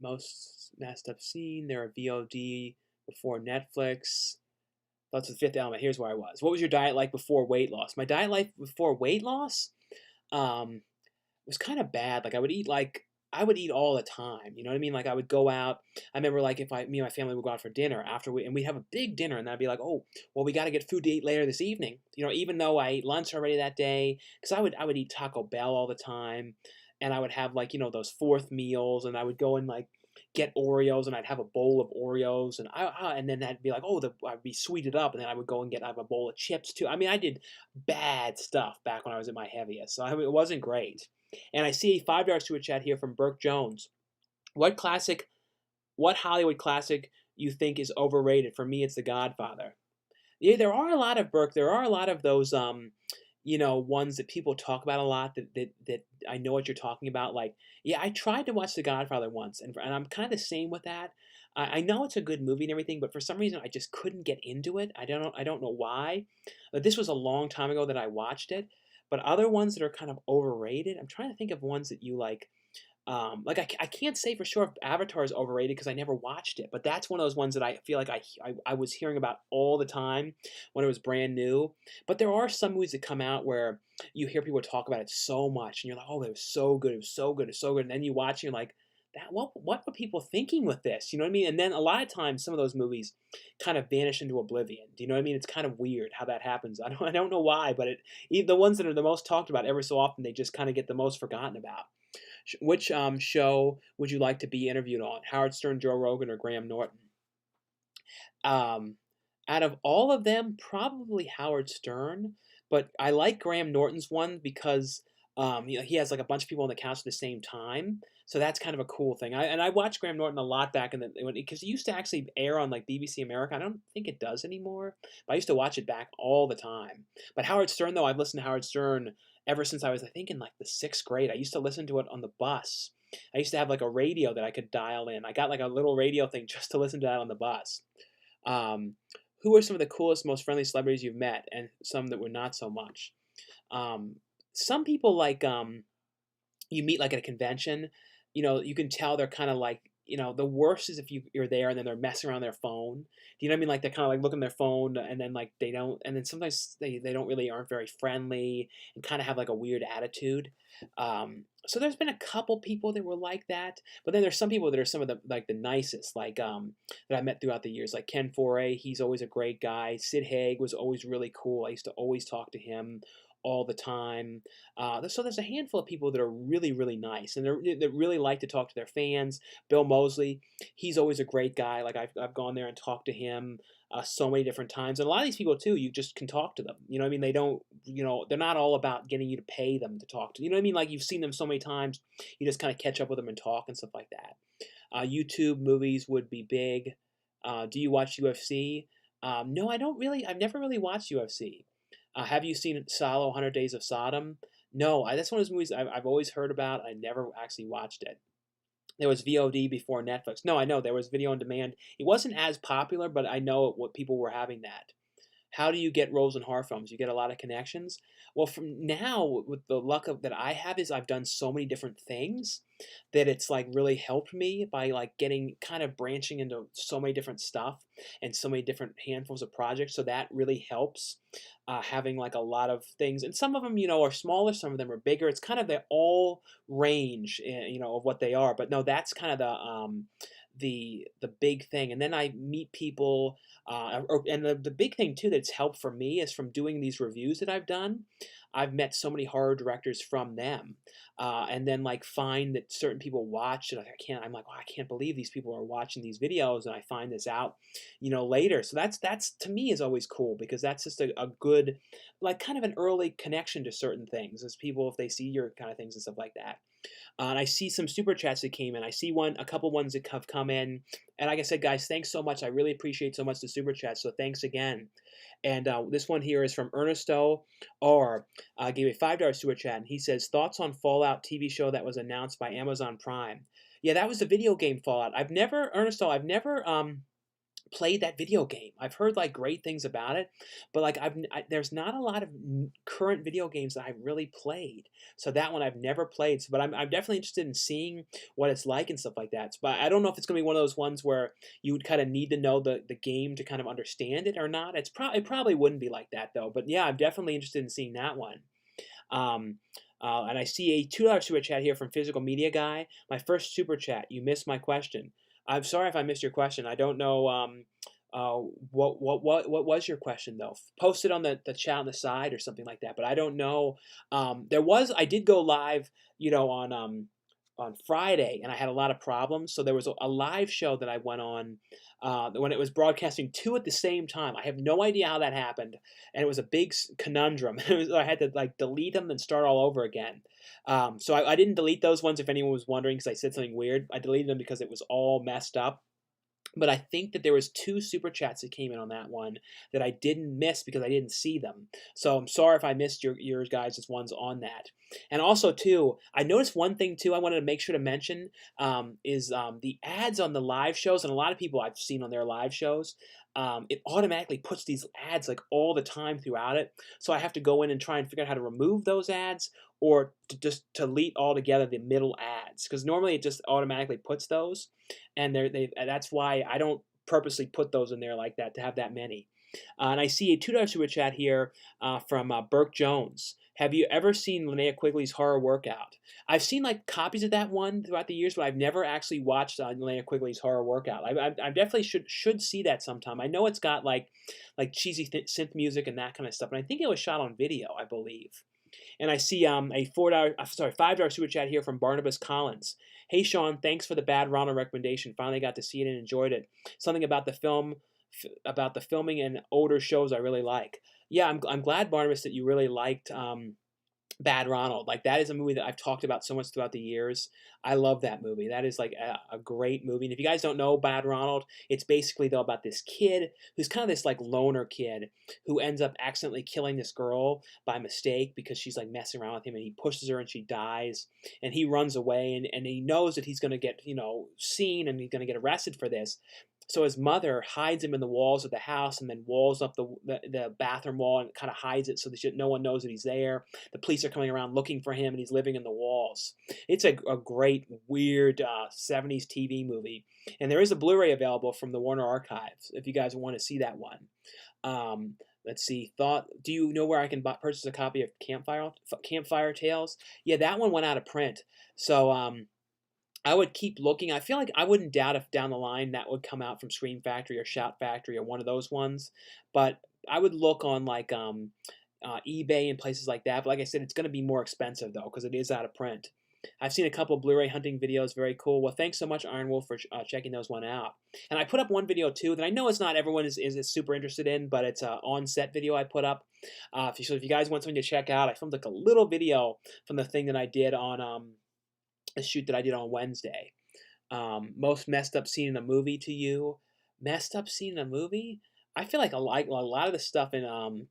Most messed up scene. There are VOD before Netflix. That's the Fifth Element. Here's where I was. What was your diet like before weight loss? My diet like before weight loss was kind of bad. Like I would eat all the time. You know what I mean? Like I would go out. I remember like if me and my family would go out for dinner and we'd have a big dinner, and then I'd be like, oh, well, we got to get food to eat later this evening. Even though I ate lunch already that day, because I would eat Taco Bell all the time, and I would have like those fourth meals, and I would go and like get Oreos, and I'd have a bowl of Oreos, and then that'd be like, oh, I'd be sweeted up, and then I would go and have a bowl of chips too. I mean, I did bad stuff back when I was at my heaviest, so it wasn't great. And I see a $5 super chat here from Burke Jones. What Hollywood classic you think is overrated? For me, it's The Godfather. Yeah, there are a lot of Burke. There are a lot of those ones that people talk about a lot that I know what you're talking about. Like, yeah, I tried to watch The Godfather once, and I'm kind of the same with that. I know it's a good movie and everything, but for some reason I just couldn't get into it. I don't know why. But this was a long time ago that I watched it. But other ones that are kind of overrated, I'm trying to think of ones that you like. I can't say for sure if Avatar is overrated because I never watched it, but that's one of those ones that I feel like I was hearing about all the time when it was brand new. But there are some movies that come out where you hear people talk about it so much, and you're like, oh, it was so good, it was so good, it's so good, and then you watch, and you're like, that what were people thinking with this? You know what I mean? And then a lot of times, some of those movies kind of vanish into oblivion. Do you know what I mean? It's kind of weird how that happens. I don't know why, but even the ones that are the most talked about ever so often, they just kind of get the most forgotten about. Which show would you like to be interviewed on? Howard Stern, Joe Rogan, or Graham Norton? Um, Out of all of them, probably Howard Stern, but I like Graham Norton's one because he has like a bunch of people on the couch at the same time, so that's kind of a cool thing. I watched Graham Norton a lot back in the because it used to actually air on like BBC America. I don't think it does anymore, but I used to watch it back all the time. But Howard Stern, though, I've listened to Howard Stern ever since I was, I think, in like the sixth grade. I used to listen to it on the bus. I used to have like a radio that I could dial in. I got like a little radio thing just to listen to that on the bus. Um, who are some of the coolest, most friendly celebrities you've met, and some that were not so much? Um, some people like you meet like at a convention, you can tell they're kind of like, the worst is if you're there and then they're messing around their phone. Do you know what I mean? Like they're kind of like looking at their phone and then like they don't, and then sometimes they don't really aren't very friendly and kind of have like a weird attitude. So there's been a couple people that were like that, but then there's some people that are some of the nicest, like that I met throughout the years, like Ken Foray. He's always a great guy. Sid Haig was always really cool. I used to always talk to him all the time. So there's a handful of people that are really, really nice and that really like to talk to their fans. Bill Moseley, he's always a great guy. Like I've gone there and talked to him so many different times. And a lot of these people too, you just can talk to them. You know what I mean? They don't, they're not all about getting you to pay them to talk to. You know what I mean? Like you've seen them so many times, you just kind of catch up with them and talk and stuff like that. YouTube movies would be big. Do you watch UFC? No, I don't really. I've never really watched UFC. Have you seen Salo 100 Days of Sodom? No, that's one of those movies I've always heard about. I never actually watched it. There was VOD before Netflix. No, I know there was video on demand. It wasn't as popular, but I know what people were having that. How do you get roles in horror films? You get a lot of connections. Well, from now, with the luck that I have, is I've done so many different things that it's like really helped me by like getting kind of branching into so many different stuff and so many different handfuls of projects. So that really helps having like a lot of things, and some of them, are smaller, some of them are bigger. It's kind of the all range, of what they are. But no, that's kind of the big thing. And then I meet people, and the big thing too that's helped for me is from doing these reviews that I've done. I've met so many horror directors from them, and then like find that certain people watch and I'm like, oh, I can't believe these people are watching these videos, and I find this out, later. So that's to me is always cool, because that's just a good, like kind of an early connection to certain things, as people, if they see your kind of things and stuff like that. And I see some super chats that came in. I see a couple ones that have come in. And like I said, guys, thanks so much. I really appreciate so much the super chat. So thanks again. And this one here is from Ernesto R. Gave a $5 super chat. And he says, thoughts on Fallout TV show that was announced by Amazon Prime. Yeah, that was the video game Fallout. Ernesto, I've never played that video game. I've heard like great things about it, but like there's not a lot of current video games that I've really played. So that one I've never played. But I'm definitely interested in seeing what it's like and stuff like that. But I don't know if it's gonna be one of those ones where you would kind of need to know the game to kind of understand it or not. It probably wouldn't be like that though. But yeah, I'm definitely interested in seeing that one. And I see a $2 super chat here from Physical Media Guy. My first super chat. You missed my question. I'm sorry if I missed your question. I don't know what was your question though. Post it on the chat on the side or something like that. But I don't know. I did go live, on Friday, and I had a lot of problems. So there was a live show that I went on when it was broadcasting two at the same time. I have no idea how that happened, and it was a big conundrum. I had to like delete them and start all over again. So I didn't delete those ones if anyone was wondering, because I said something weird. I deleted them because it was all messed up. But I think that there was two super chats that came in on that one that I didn't miss because I didn't see them. So I'm sorry if I missed your guys' ones on that. And also too, I noticed one thing too I wanted to make sure to mention is the ads on the live shows, and a lot of people I've seen on their live shows. It automatically puts these ads like all the time throughout it. So I have to go in and try and figure out how to remove those ads, or to just delete altogether the middle ads, because normally it just automatically puts those, and that's why I don't purposely put those in there like that to have that many. And I see a $2 super chat here from Burke Jones. Have you ever seen Linnea Quigley's Horror Workout? I've seen like copies of that one throughout the years, but I've never actually watched Linnea Quigley's Horror Workout. I definitely should see that sometime. I know it's got like cheesy synth music and that kind of stuff, and I think it was shot on video, I believe. And I see a $5 super chat here from Barnabas Collins. Hey Sean, thanks for the Bad Ronald recommendation. Finally got to see it and enjoyed it. Something about the film, about the filming and older shows I really like. Yeah, I'm glad, Barnabas, that you really liked Bad Ronald. Like, that is a movie that I've talked about so much throughout the years. I love that movie. That is like a great movie. And if you guys don't know Bad Ronald, it's basically though about this kid who's kind of this like loner kid who ends up accidentally killing this girl by mistake because she's like messing around with him, and he pushes her and she dies, and he runs away, and he knows that he's going to get, seen, and he's going to get arrested for this. So his mother hides him in the walls of the house, and then walls up the bathroom wall and kind of hides it so that no one knows that he's there. The police are coming around looking for him, and he's living in the walls. It's a great, weird 70s TV movie. And there is a Blu-ray available from the Warner Archives if you guys want to see that one. Let's see. Do you know where I can purchase a copy of Campfire Tales? Yeah, that one went out of print. So I would keep looking. I feel like I wouldn't doubt if down the line that would come out from Scream Factory or Shout Factory or one of those ones. But I would look on like eBay and places like that. But like I said, it's going to be more expensive though because it is out of print. I've seen a couple of Blu-ray hunting videos. Very cool. Well, thanks so much, Iron Wolf, for checking those one out. And I put up one video too that I know it's not everyone is super interested in, but it's an on-set video I put up. So if you guys want something to check out, I filmed like a little video from the thing that I did on a shoot that I did on Wednesday. Most messed up scene in a movie to you? Messed up scene in a movie? I feel like a lot of the stuff in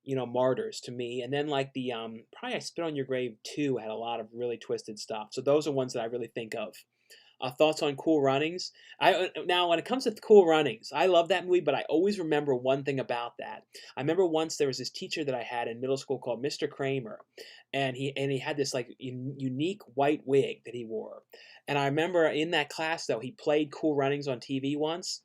Martyrs to me, and then like the probably I Spit on Your Grave 2 had a lot of really twisted stuff. So those are ones that I really think of. Thoughts on Cool Runnings? Now when it comes to Cool Runnings, I love that movie, but I always remember one thing about that. I remember once there was this teacher that I had in middle school called Mr. Kramer, and he had this like unique white wig that he wore. And I remember in that class though, he played Cool Runnings on TV once,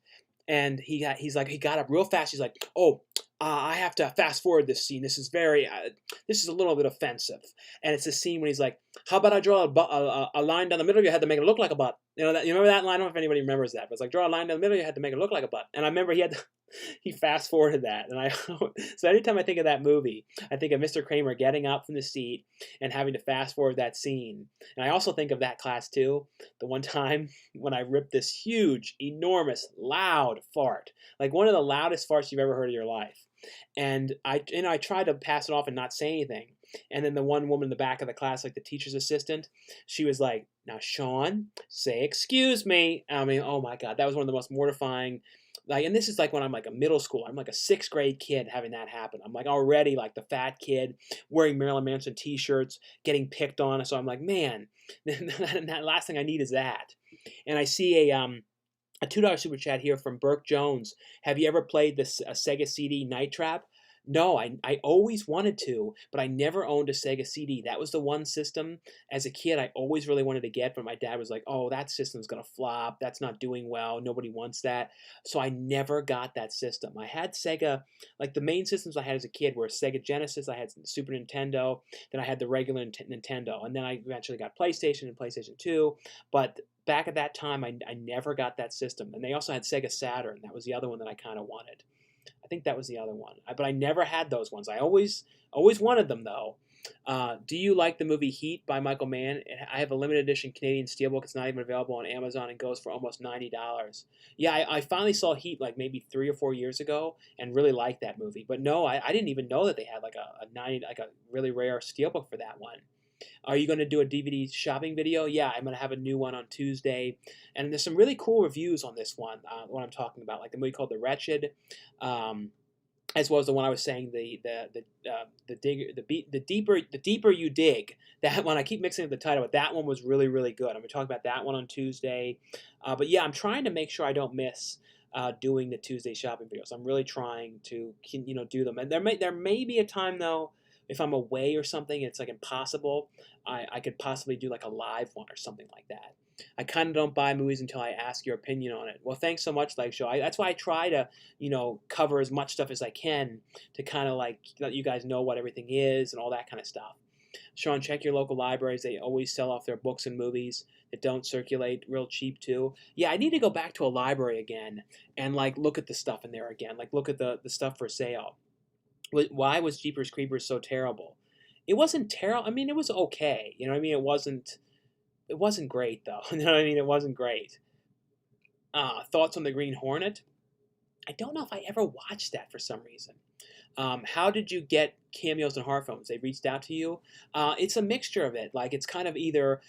and he got up real fast. He's like, "Oh, I have to fast forward this scene. This is this is a little bit offensive." And it's a scene when he's like, "How about I draw a line down the middle of your head to make it look like a butt?" You remember that line? I don't know if anybody remembers that, but it's like, draw a line down the middle of your head to make it look like a butt. And I remember he fast forwarded that, and so anytime I think of that movie, I think of Mr. Kramer getting up from the seat and having to fast forward that scene. And I also think of that class too. The one time when I ripped this huge, enormous, loud fart, like one of the loudest farts you've ever heard in your life. And I tried to pass it off and not say anything. And then the one woman in the back of the class, like the teacher's assistant, she was like, "Now, Sean, say excuse me." I mean, oh my God, that was one of the most mortifying. Like, and this is like when I'm like a middle school. I'm like a 6th grade kid having that happen. I'm like already like the fat kid wearing Marilyn Manson T-shirts, getting picked on. So I'm like, man, that last thing I need is that. And I see a $2 super chat here from Burke Jones. Have you ever played the Sega CD Night Trap? No, I always wanted to, but I never owned a Sega CD. That was the one system as a kid I always really wanted to get, but my dad was like, "Oh, that system's going to flop. That's not doing well. Nobody wants that." So I never got that system. I had Sega, like the main systems I had as a kid were Sega Genesis, I had Super Nintendo, then I had the regular Nintendo, and then I eventually got PlayStation and PlayStation 2, but back at that time, I never got that system. And they also had Sega Saturn. That was the other one that I kind of wanted. I think that was the other one. But I never had those ones. I always wanted them, though. Do you like the movie Heat by Michael Mann? I have a limited edition Canadian Steelbook. It's not even available on Amazon and goes for almost $90. Yeah, I finally saw Heat like maybe 3 or 4 years ago and really liked that movie. But no, I didn't even know that they had like a really rare Steelbook for that one. Are you going to do a DVD shopping video? Yeah, I'm going to have a new one on Tuesday. And there's some really cool reviews on this one, what I'm talking about, like the movie called The Wretched, as well as the one I was saying, the deeper you dig. That one, I keep mixing up the title, but that one was really, really good. I'm going to talk about that one on Tuesday. But yeah, I'm trying to make sure I don't miss doing the Tuesday shopping videos. I'm really trying to do them. And there may be a time though if I'm away or something, it's like impossible. I could possibly do like a live one or something like that. I kind of don't buy movies until I ask your opinion on it. Well, thanks so much, Like Show. That's why I try to, cover as much stuff as I can to kind of like let you guys know what everything is and all that kind of stuff. Sean, check your local libraries. They always sell off their books and movies that don't circulate real cheap too. Yeah, I need to go back to a library again and like look at the stuff in there again. Like look at the stuff for sale. Why was Jeepers Creepers so terrible? It wasn't terrible. I mean, it was okay. You know what I mean? It wasn't great though. You know what I mean? It wasn't great. Thoughts on the Green Hornet? I don't know if I ever watched that for some reason. How did you get cameos in horror films? They reached out to you. It's a mixture of it. Like it's kind of either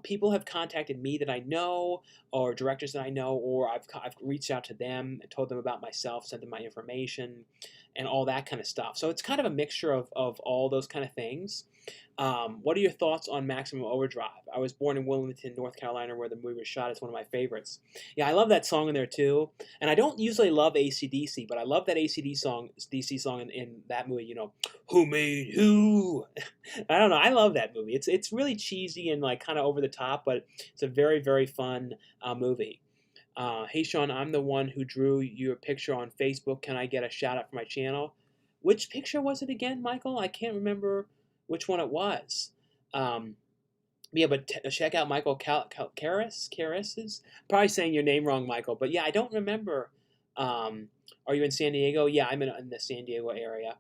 people have contacted me that I know, or directors that I know, or I've reached out to them and told them about myself, sent them my information, and all that kind of stuff. So it's kind of a mixture of all those kind of things. What are your thoughts on Maximum Overdrive? I was born in Wilmington, North Carolina, where the movie was shot. It's one of my favorites. Yeah, I love that song in there too. And I don't usually love AC/DC, but I love that AC/DC song in that movie. Who made who? I don't know. I love that movie. It's really cheesy and like kind of over the top, but it's a very very fun movie. Hey Sean, I'm the one who drew your picture on Facebook. Can I get a shout out for my channel? Which picture was it again, Michael? I can't remember which one it was. Um, yeah, but check out Michael Karras is probably saying your name wrong, Michael. But yeah, I don't remember. Are you in San Diego? Yeah, I'm in the San Diego area.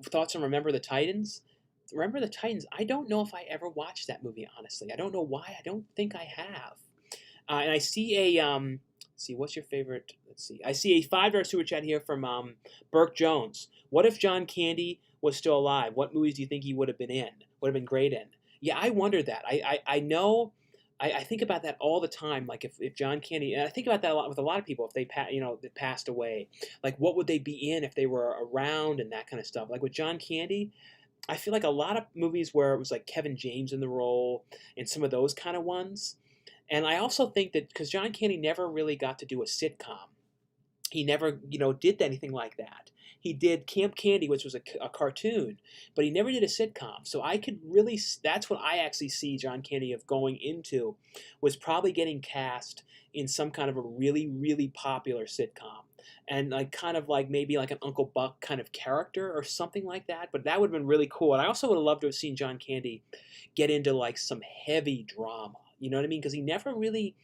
Thoughts on Remember the Titans? Remember the Titans? I don't know if I ever watched that movie. Honestly, I don't know why. I don't think I have. And I see a let's see, what's your favorite? Let's see. I see a $5 super chat here from Burke Jones. What if John Candy was still alive? What movies do you think he would have been in? Would have been great in? Yeah, I wonder that. I know. I think about that all the time. Like if John Candy, and I think about that a lot with a lot of people. If they passed away, like what would they be in if they were around and that kind of stuff. Like with John Candy, I feel like a lot of movies where it was like Kevin James in the role and some of those kind of ones. And I also think that because John Candy never really got to do a sitcom, he never, did anything like that. He did Camp Candy, which was a cartoon, but he never did a sitcom. So I could really, that's what I actually see John Candy of going into, was probably getting cast in some kind of a really, really popular sitcom. And like kind of like maybe like an Uncle Buck kind of character or something like that. But that would have been really cool. And I also would have loved to have seen John Candy get into like some heavy drama. You know what I mean? Because he never really,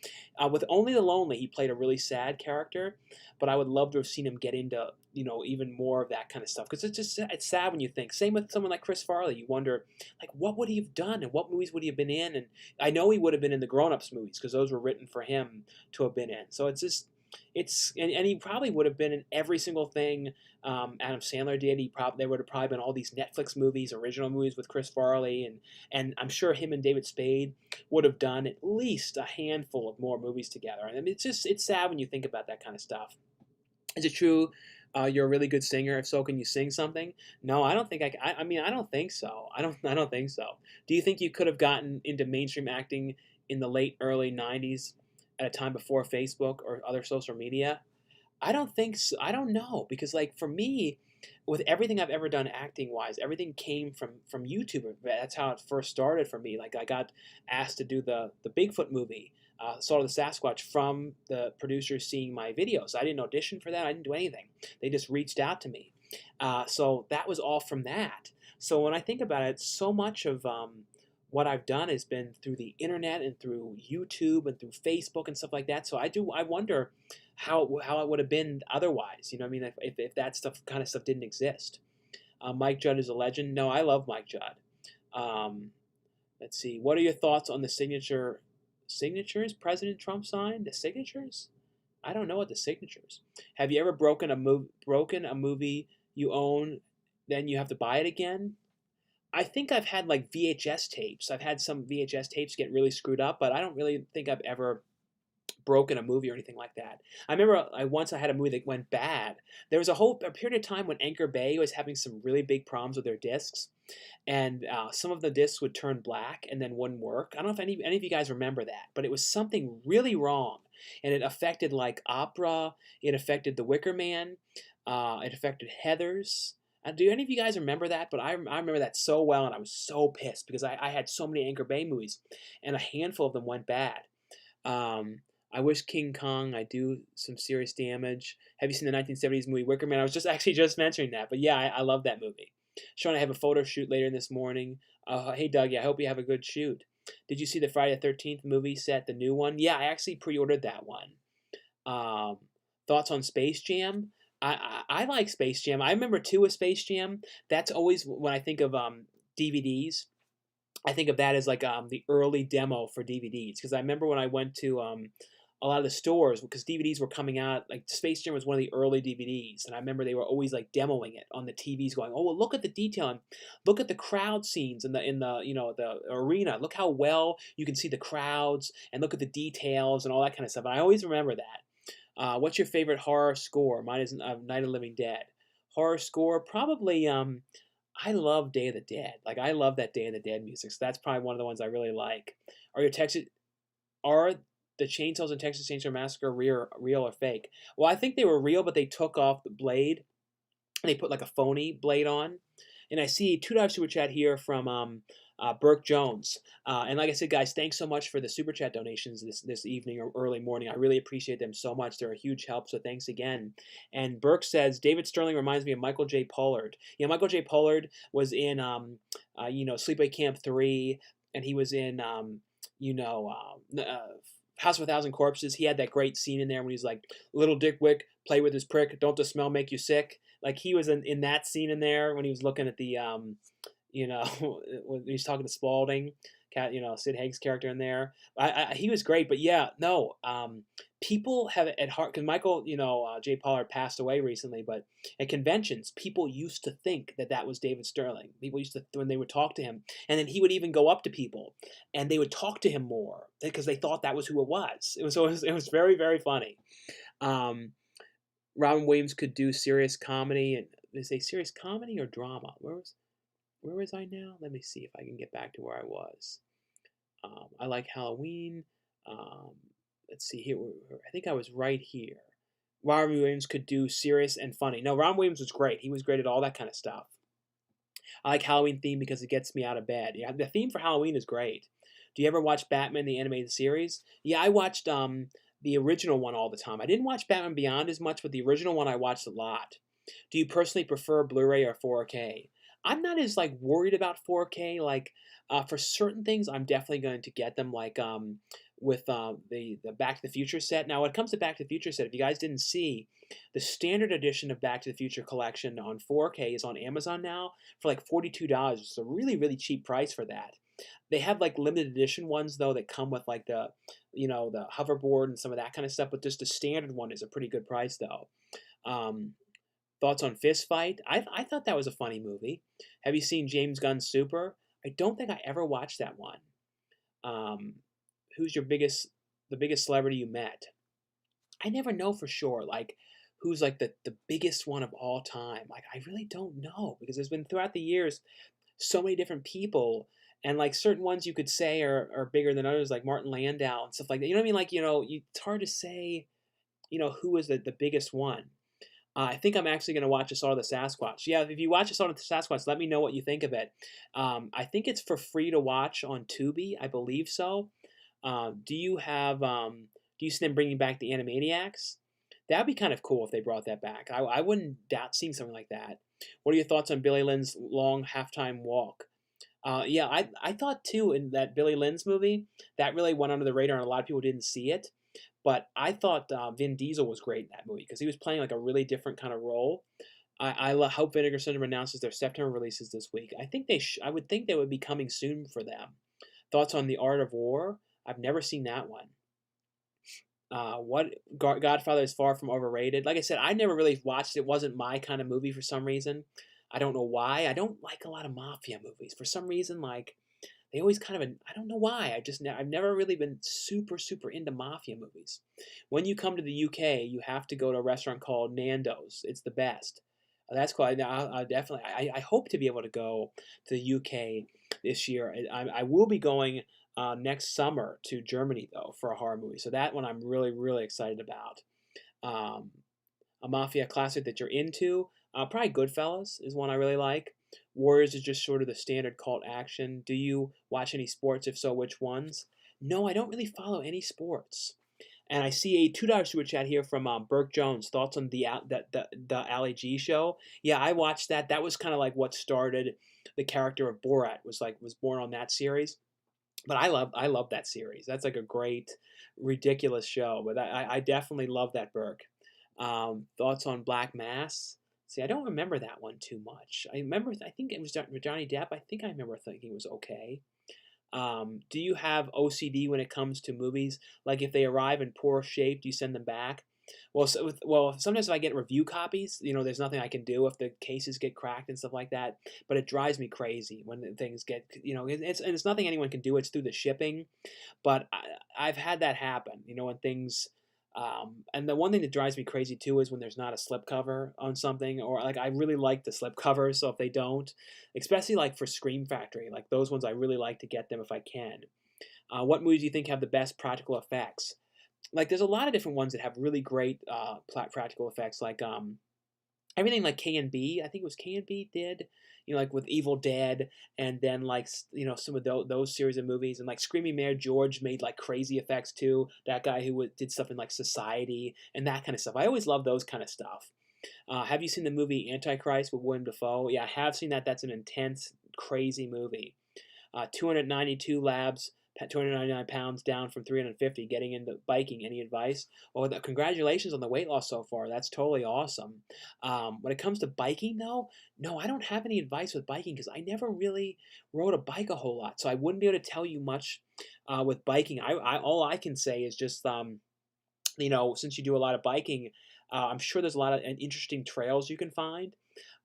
with Only the Lonely, he played a really sad character. But I would love to have seen him get into, even more of that kind of stuff. Because it's sad when you think. Same with someone like Chris Farley. You wonder, like, what would he have done? And what movies would he have been in? And I know he would have been in the Grown Ups movies because those were written for him to have been in. So and he probably would have been in every single thing Adam Sandler did. There would have probably been all these Netflix movies, original movies with Chris Farley, and I'm sure him and David Spade would have done at least a handful of more movies together. And I mean, it's sad when you think about that kind of stuff. Is it true? You're a really good singer. If so, can you sing something? No, I don't think I mean, I don't think so. I don't think so. Do you think you could have gotten into mainstream acting in the early '90s at a time before Facebook or other social media? I don't think so. I don't know because like for me, with everything I've ever done acting wise, everything came from YouTube. That's how it first started for me. Like I got asked to do the Bigfoot movie, Saw the Sasquatch, from the producers seeing my videos. I didn't audition for that. I didn't do anything. They just reached out to me. So that was all from that. So when I think about it, so much of what I've done has been through the internet and through YouTube and through Facebook and stuff like that. So I wonder how it would have been otherwise. You know what I mean? If that kind of stuff didn't exist. Mike Judd is a legend. No, I love Mike Judd. Let's see. What are your thoughts on the signatures President Trump signed? The signatures? I don't know what the signatures. Have you ever broken a movie you own, then you have to buy it again? I think I've had like VHS tapes. I've had some VHS tapes get really screwed up, but I don't really think I've ever broken a movie or anything like that. I remember once I had a movie that went bad. There was a period of time when Anchor Bay was having some really big problems with their discs, and some of the discs would turn black and then wouldn't work. I don't know if any of you guys remember that, but it was something really wrong, and it affected like Opera. It affected The Wicker Man. It affected Heathers. Do any of you guys remember that? But I remember that so well, and I was so pissed because I had so many Anchor Bay movies, and a handful of them went bad. Um, I wish King Kong I do some serious damage. Have you seen the 1970s movie Wicker Man? I was just actually just mentioning that, but yeah, I love that movie. Sean, I have a photo shoot later this morning. Hey, Dougie, I hope you have a good shoot. Did you see the Friday the 13th movie set, the new one? Yeah, I actually pre-ordered that one. Um, Thoughts on Space Jam? I like Space Jam. I remember two of Space Jam. That's always when I think of DVDs. I think of that as like the early demo for DVDs because I remember when I went to a lot of the stores because DVDs were coming out. Like Space Jam was one of the early DVDs, and I remember they were always like demoing it on the TVs, going, "Oh, well, look at the detail and look at the crowd scenes in the the arena. Look how well you can see the crowds and look at the details and all that kind of stuff." And I always remember that. What's your favorite horror score? Mine is Night of the Living Dead. Horror score, probably. I love Day of the Dead. Like I love that Day of the Dead music. So that's probably one of the ones I really like. Are your Texas are the chainsaws in Texas Chainsaw Massacre real or fake? Well, I think they were real, but they took off the blade and they put like a phony blade on. And I see $2 super chat here from Burke Jones. And like I said, guys, thanks so much for the super chat donations this evening or early morning. I really appreciate them so much. They're a huge help. So thanks again. And Burke says David Sterling reminds me of Michael J. Pollard. Yeah, Michael J. Pollard was in Sleepaway Camp 3, and he was in House of a Thousand Corpses. He had that great scene in there when he's like, "Little Dick Wick, play with his prick. Don't the smell make you sick?" Like he was in that scene in there when he was looking at the when he was talking to Spaulding, Sid Haig's character in there. He was great, but yeah, no, people have it at heart because Michael, J. Pollard passed away recently, but at conventions, people used to think that that was David Sterling. People used to when they would talk to him, and then he would even go up to people, and they would talk to him more because they thought that was who it was. It was very very funny. Um, Robin Williams could do serious comedy, and they say serious comedy or drama. Where was I now? Let me see if I can get back to where I was. I like Halloween. Um, let's see here. I think I was right here. Robin Williams could do serious and funny. No, Robin Williams was great. He was great at all that kind of stuff. I like Halloween theme because it gets me out of bed. Yeah, the theme for Halloween is great. Do you ever watch Batman the animated series? Yeah, I watched the original one all the time. I didn't watch Batman Beyond as much, but the original one I watched a lot. Do you personally prefer Blu-ray or 4K? I'm not as like worried about 4K. Like for certain things, I'm definitely going to get them. Like with the Back to the Future set. Now, when it comes to Back to the Future set, if you guys didn't see, the standard edition of Back to the Future collection on 4K is on Amazon now for like $42. It's a really really cheap price for that. They have like limited edition ones though that come with like the hoverboard and some of that kind of stuff. But just the standard one is a pretty good price though. Um, Thoughts on Fist Fight? I thought that was a funny movie. Have you seen James Gunn's Super? I don't think I ever watched that one. Um, who's the biggest celebrity you met? I never know for sure. Like, who's like the biggest one of all time? Like, I really don't know because there's been throughout the years so many different people, and like certain ones you could say are bigger than others, like Martin Landau and stuff like that. You know what I mean? Like, it's hard to say, who is the biggest one. I think I'm actually going to watch Assault of the Sasquatch. Yeah, if you watch Assault of the Sasquatch, let me know what you think of it. I think it's for free to watch on Tubi. I believe so. Do you see them bringing back the Animaniacs? That'd be kind of cool if they brought that back. I wouldn't doubt seeing something like that. What are your thoughts on Billy Lynn's long halftime walk? Yeah, I thought too in that Billy Lynn's movie that really went under the radar and a lot of people didn't see it. But I thought Vin Diesel was great in that movie because he was playing like a really different kind of role. I hope Vinegar Syndrome announces their September releases this week. I think I would think they would be coming soon for them. Thoughts on The Art of War? I've never seen that one. What Godfather is far from overrated. Like I said, I never really watched it. It wasn't my kind of movie for some reason. I don't know why. I don't like a lot of mafia movies for some reason. Like they always kind of I don't know why. I've never really been super super into mafia movies. When you come to the UK, you have to go to a restaurant called Nando's. It's the best. That's cool. I definitely. I hope to be able to go to the UK this year. I will be going next summer to Germany though for a horror movie. So that one I'm really really excited about. Um, a mafia classic that you're into. Probably Goodfellas is one I really like. Warriors is just sort of the standard cult action. Do you watch any sports? If so, which ones? No, I don't really follow any sports. And I see a $2 super chat here from Burke Jones. Thoughts on the Ali G show? Yeah, I watched that. That was kind of like what started the character of Borat. Was born on that series. But I love that series. That's like a great, ridiculous show. But I definitely love that Burke. Thoughts on Black Mass? See, I don't remember that one too much. I think it was Johnny Depp. I think I remember thinking it was okay. Do you have OCD when it comes to movies? Like if they arrive in poor shape, do you send them back? Sometimes if I get review copies, there's nothing I can do if the cases get cracked and stuff like that. But it drives me crazy when things get, it's nothing anyone can do. It's through the shipping. But I've had that happen, when things. And the one thing that drives me crazy too is when there's not a slipcover on something, or like I really like the slipcovers. So if they don't, especially like for Scream Factory, like those ones, I really like to get them if I can. What movies do you think have the best practical effects? Like there's a lot of different ones that have really great practical effects, like everything like K and B. I think it was K and B did, like with Evil Dead, and then like some of those series of movies, and like Screaming Mare George made like crazy effects too. That guy who did stuff in like Society and that kind of stuff. I always love those kind of stuff. Have you seen the movie Antichrist with William Dafoe? Yeah, I have seen that. That's an intense, crazy movie. 292 labs, 299 pounds down from 350, getting into biking. Any advice? Well, congratulations on the weight loss so far. That's totally awesome. When it comes to biking, though, no, I don't have any advice with biking because I never really rode a bike a whole lot. So I wouldn't be able to tell you much with biking. All I can say is just, since you do a lot of biking, I'm sure there's a lot of interesting trails you can find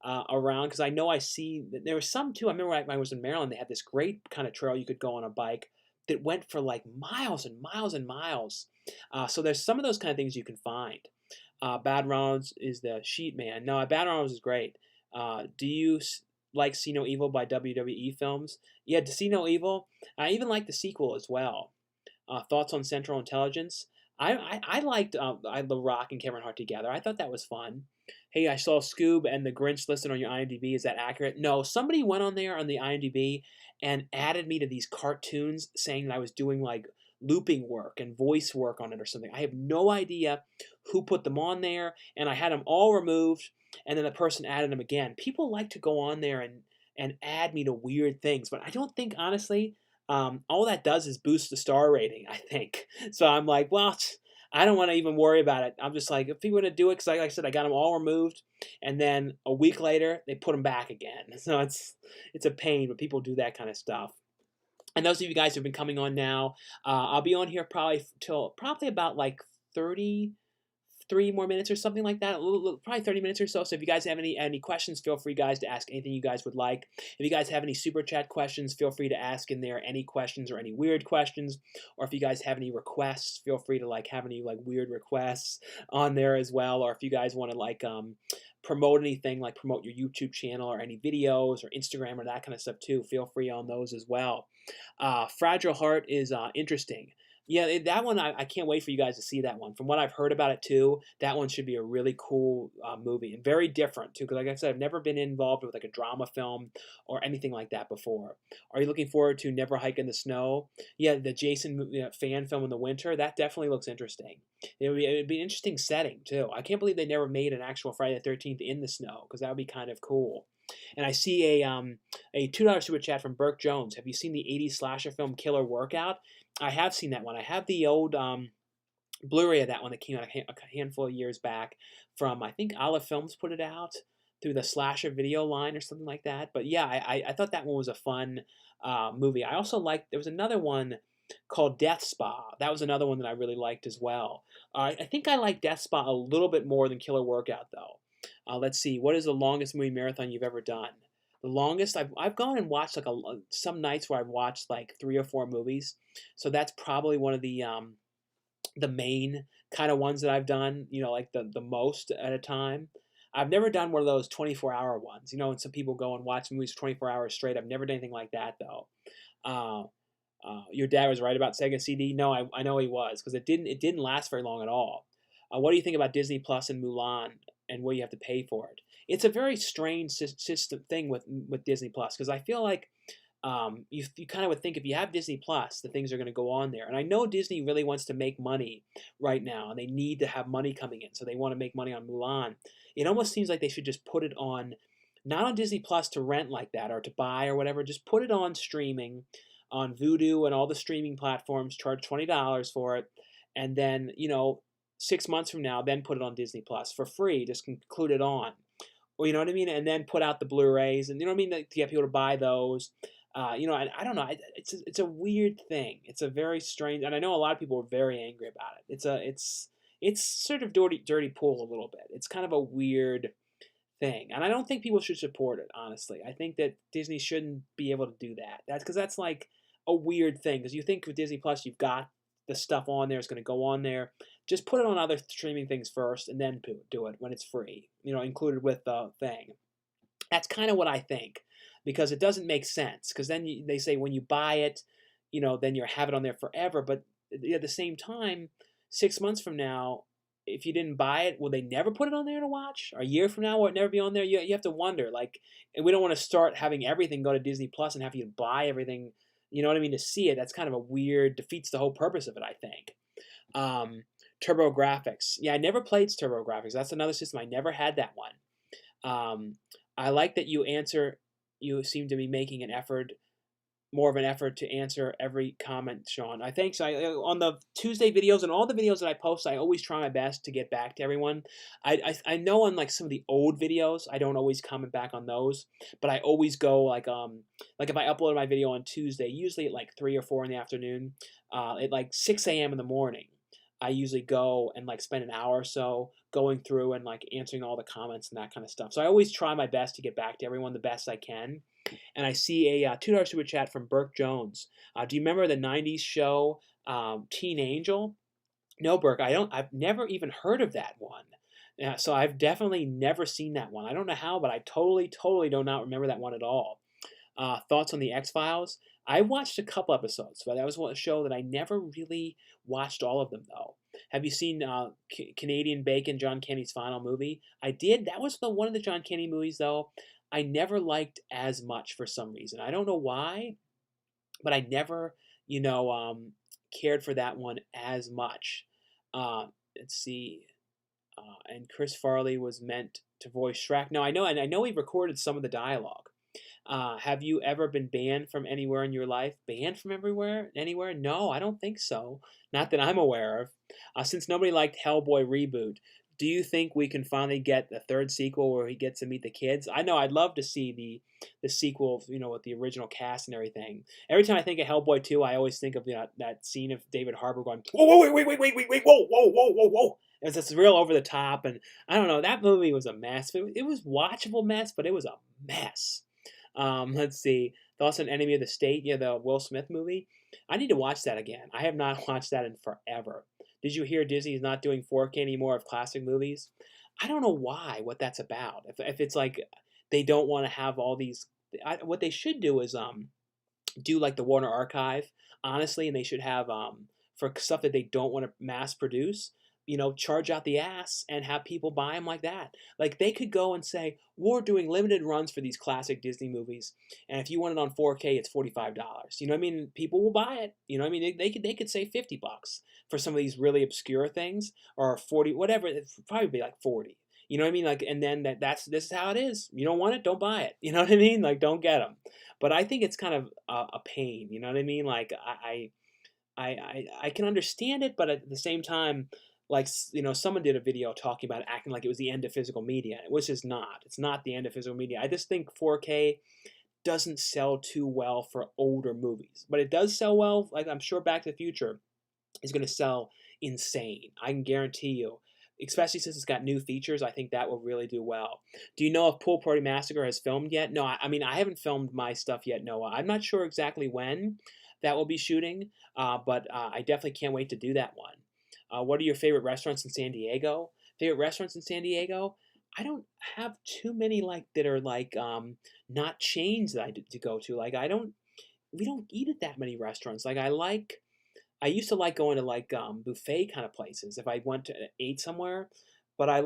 around, because I know I see there was some too. I remember when I was in Maryland, they had this great kind of trail you could go on a bike that went for like miles and miles and miles. So there's some of those kind of things you can find. Bad Ronald is the sheet man. No, Bad Ronald is great. Do you like See No Evil by WWE Films? Yeah, to See No Evil. I even like the sequel as well. Thoughts on Central Intelligence? I liked The Rock and Kevin Hart together. I thought that was fun. Hey, I saw Scoob and the Grinch listed on your IMDb. Is that accurate? No, somebody went on there on the IMDb and added me to these cartoons saying that I was doing like looping work and voice work on it or something. I have no idea who put them on there, and I had them all removed, and then the person added them again. People like to go on there and add me to weird things, but I don't think, honestly, all that does is boost the star rating, I think. So I'm like, well, I don't want to even worry about it. I'm just like, if people want to do it, because like I said, I got them all removed, and then a week later they put them back again. So it's a pain, but people do that kind of stuff. And those of you guys who've been coming on now, I'll be on here probably till probably about like 33 more minutes or something like that, probably 30 minutes or so. So if you guys have any questions, feel free, guys, to ask anything you guys would like. If you guys have any super chat questions, feel free to ask in there any questions or any weird questions. Or if you guys have any requests, feel free to like have any like weird requests on there as well. Or if you guys want to like promote anything, like promote your YouTube channel or any videos or Instagram or that kind of stuff too, feel free on those as well. Fragile Heart is interesting. Yeah, that one, I can't wait for you guys to see that one. From what I've heard about it too, that one should be a really cool movie, and very different too, because like I said, I've never been involved with like a drama film or anything like that before. Are you looking forward to Never Hike in the Snow? Yeah, the Jason fan film in the winter, that definitely looks interesting. It'd be an interesting setting too. I can't believe they never made an actual Friday the 13th in the snow, because that would be kind of cool. And I see a $2 super chat from Burke Jones. Have you seen the 80s slasher film Killer Workout? I have seen that one. I have the old Blu-ray of that one that came out a handful of years back from, I think Olive Films put it out through the slasher video line or something like that. But yeah, I thought that one was a fun movie. I also liked, there was another one called Death Spa. That was another one that I really liked as well. I think I like Death Spa a little bit more than Killer Workout though. Let's see, what is the longest movie marathon you've ever done? The longest, I've gone and watched like some nights where I've watched like 3 or 4 movies. So that's probably one of the main kind of ones that I've done, like the most at a time. I've never done one of those 24-hour ones, and some people go and watch movies for 24 hours straight. I've never done anything like that though. Your dad was right about Sega CD. No, I know he was, because it didn't last very long at all. What do you think about Disney Plus and Mulan and where you have to pay for it? It's a very strange system thing with Disney Plus because I feel like you kind of would think if you have Disney Plus, the things are going to go on there. And I know Disney really wants to make money right now, and they need to have money coming in, so they want to make money on Mulan. It almost seems like they should just put it on, not on Disney Plus to rent like that or to buy or whatever. Just put it on streaming, on Vudu and all the streaming platforms. Charge $20 for it, and then 6 months from now, then put it on Disney Plus for free. Just include it on. Or you know what I mean? And then put out the Blu-rays, and you know what I mean, to get people to buy those. I don't know. It's a weird thing. It's a very strange, and I know a lot of people are very angry about it. It's sort of dirty pool a little bit. It's kind of a weird thing, and I don't think people should support it. Honestly, I think that Disney shouldn't be able to do that. That's because that's like a weird thing. Because you think with Disney Plus, you've got the stuff on there. It's going to go on there. Just put it on other streaming things first, and then do it when it's free. Included with the thing. That's kind of what I think, because it doesn't make sense. Because then they say when you buy it, then you have it on there forever. But at the same time, 6 months from now, if you didn't buy it, will they never put it on there to watch? Or a year from now, will it never be on there? You have to wonder. And we don't want to start having everything go to Disney Plus and have you buy everything. You know what I mean? To see it, that's kind of a weird, defeats the whole purpose of it, I think. TurboGrafx. Yeah, I never played TurboGrafx. That's another system. I never had that one. I like that you seem to be making more of an effort to answer every comment, Sean. I think so. On the Tuesday videos and all the videos that I post, I always try my best to get back to everyone. I know on some of the old videos, I don't always comment back on those, but I always go like if I upload my video on Tuesday, usually at 3 or 4 in the afternoon, at 6 a.m. in the morning, I usually go and spend an hour or so going through and answering all the comments and that kind of stuff. So I always try my best to get back to everyone the best I can. And I see a $2 super chat from Burke Jones. Do you remember the '90s show Teen Angel? No, Burke, I don't. I've never even heard of that one. So I've definitely never seen that one. I don't know how, but I totally do not remember that one at all. Thoughts on the X-Files? I watched a couple episodes, but that was a show that I never really watched all of them, though. Have you seen Canadian Bacon, John Candy's final movie? I did. That was one of the John Candy movies, though, I never liked as much for some reason. I don't know why, but I never, cared for that one as much. Let's see. And Chris Farley was meant to voice Shrek. No, I know, and I know he recorded some of the dialogue. Have you ever been banned from anywhere in your life? Banned from anywhere? No, I don't think so. Not that I'm aware of. Since nobody liked Hellboy reboot, do you think we can finally get the third sequel where he gets to meet the kids? I know I'd love to see the sequel, with the original cast and everything. Every time I think of Hellboy 2, I always think of that scene of David Harbour going, whoa, wait, whoa. It was just real over the top, and I don't know, that movie was a mess. It was watchable mess, but it was a mess. Let's see. Thoughts on Enemy of the State? Yeah, the Will Smith movie. I need to watch that again. I have not watched that in forever. Did you hear Disney's not doing 4K anymore of classic movies? I don't know what that's about. If it's they don't want to have all these, what they should do is do the Warner Archive, honestly, and they should have for stuff that they don't want to mass produce, charge out the ass and have people buy them like that. They could go and say, we're doing limited runs for these classic Disney movies, and if you want it on 4K, it's $45. You know what I mean? People will buy it. You know what I mean? They could say $50 for some of these really obscure things, or 40, whatever. It'd probably be 40. You know what I mean? And then this is how it is. You don't want it, don't buy it. You know what I mean? Don't get them. But I think it's kind of a pain. You know what I mean? I can understand it, but at the same time, someone did a video talking about acting like it was the end of physical media, which is not. It's not the end of physical media. I just think 4K doesn't sell too well for older movies, but it does sell well. I'm sure Back to the Future is going to sell insane. I can guarantee you, especially since it's got new features. I think that will really do well. Do you know if Pool Party Massacre has filmed yet? No, I mean, I haven't filmed my stuff yet, Noah. I'm not sure exactly when that will be shooting, but I definitely can't wait to do that one. What are your favorite restaurants in San Diego? Favorite restaurants in San Diego? I don't have too many that are not chains that I to go to. We don't eat at that many restaurants. I used to like going to like buffet kind of places if I went to ate somewhere. But I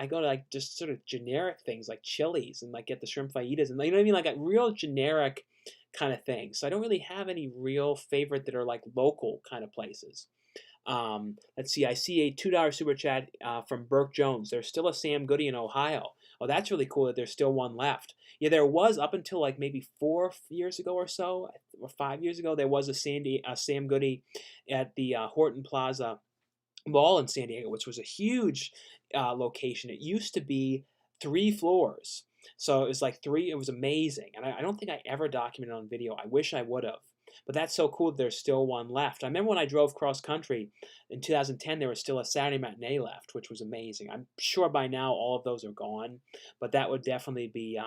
go to like just sort of generic things like Chili's and like get the shrimp fajitas and you know what I mean, like a real generic kind of thing. So I don't really have any real favorite that are like local kind of places. Let's see. I see a $2 super chat from Burke Jones. There's still a Sam Goody in Ohio. Oh, that's really cool that there's still one left. Yeah, there was up until like maybe 4 years ago or so, or 5 years ago. There was a Sam Goody at the Horton Plaza Mall in San Diego, which was a huge location. It used to be 3 floors. So it was like three, it was amazing. And I don't think I ever documented on video. I wish I would have. But that's so cool that there's still one left. I remember when I drove cross country in 2010, there was still a Saturday matinee left, which was amazing. I'm sure by now all of those are gone, but that would definitely be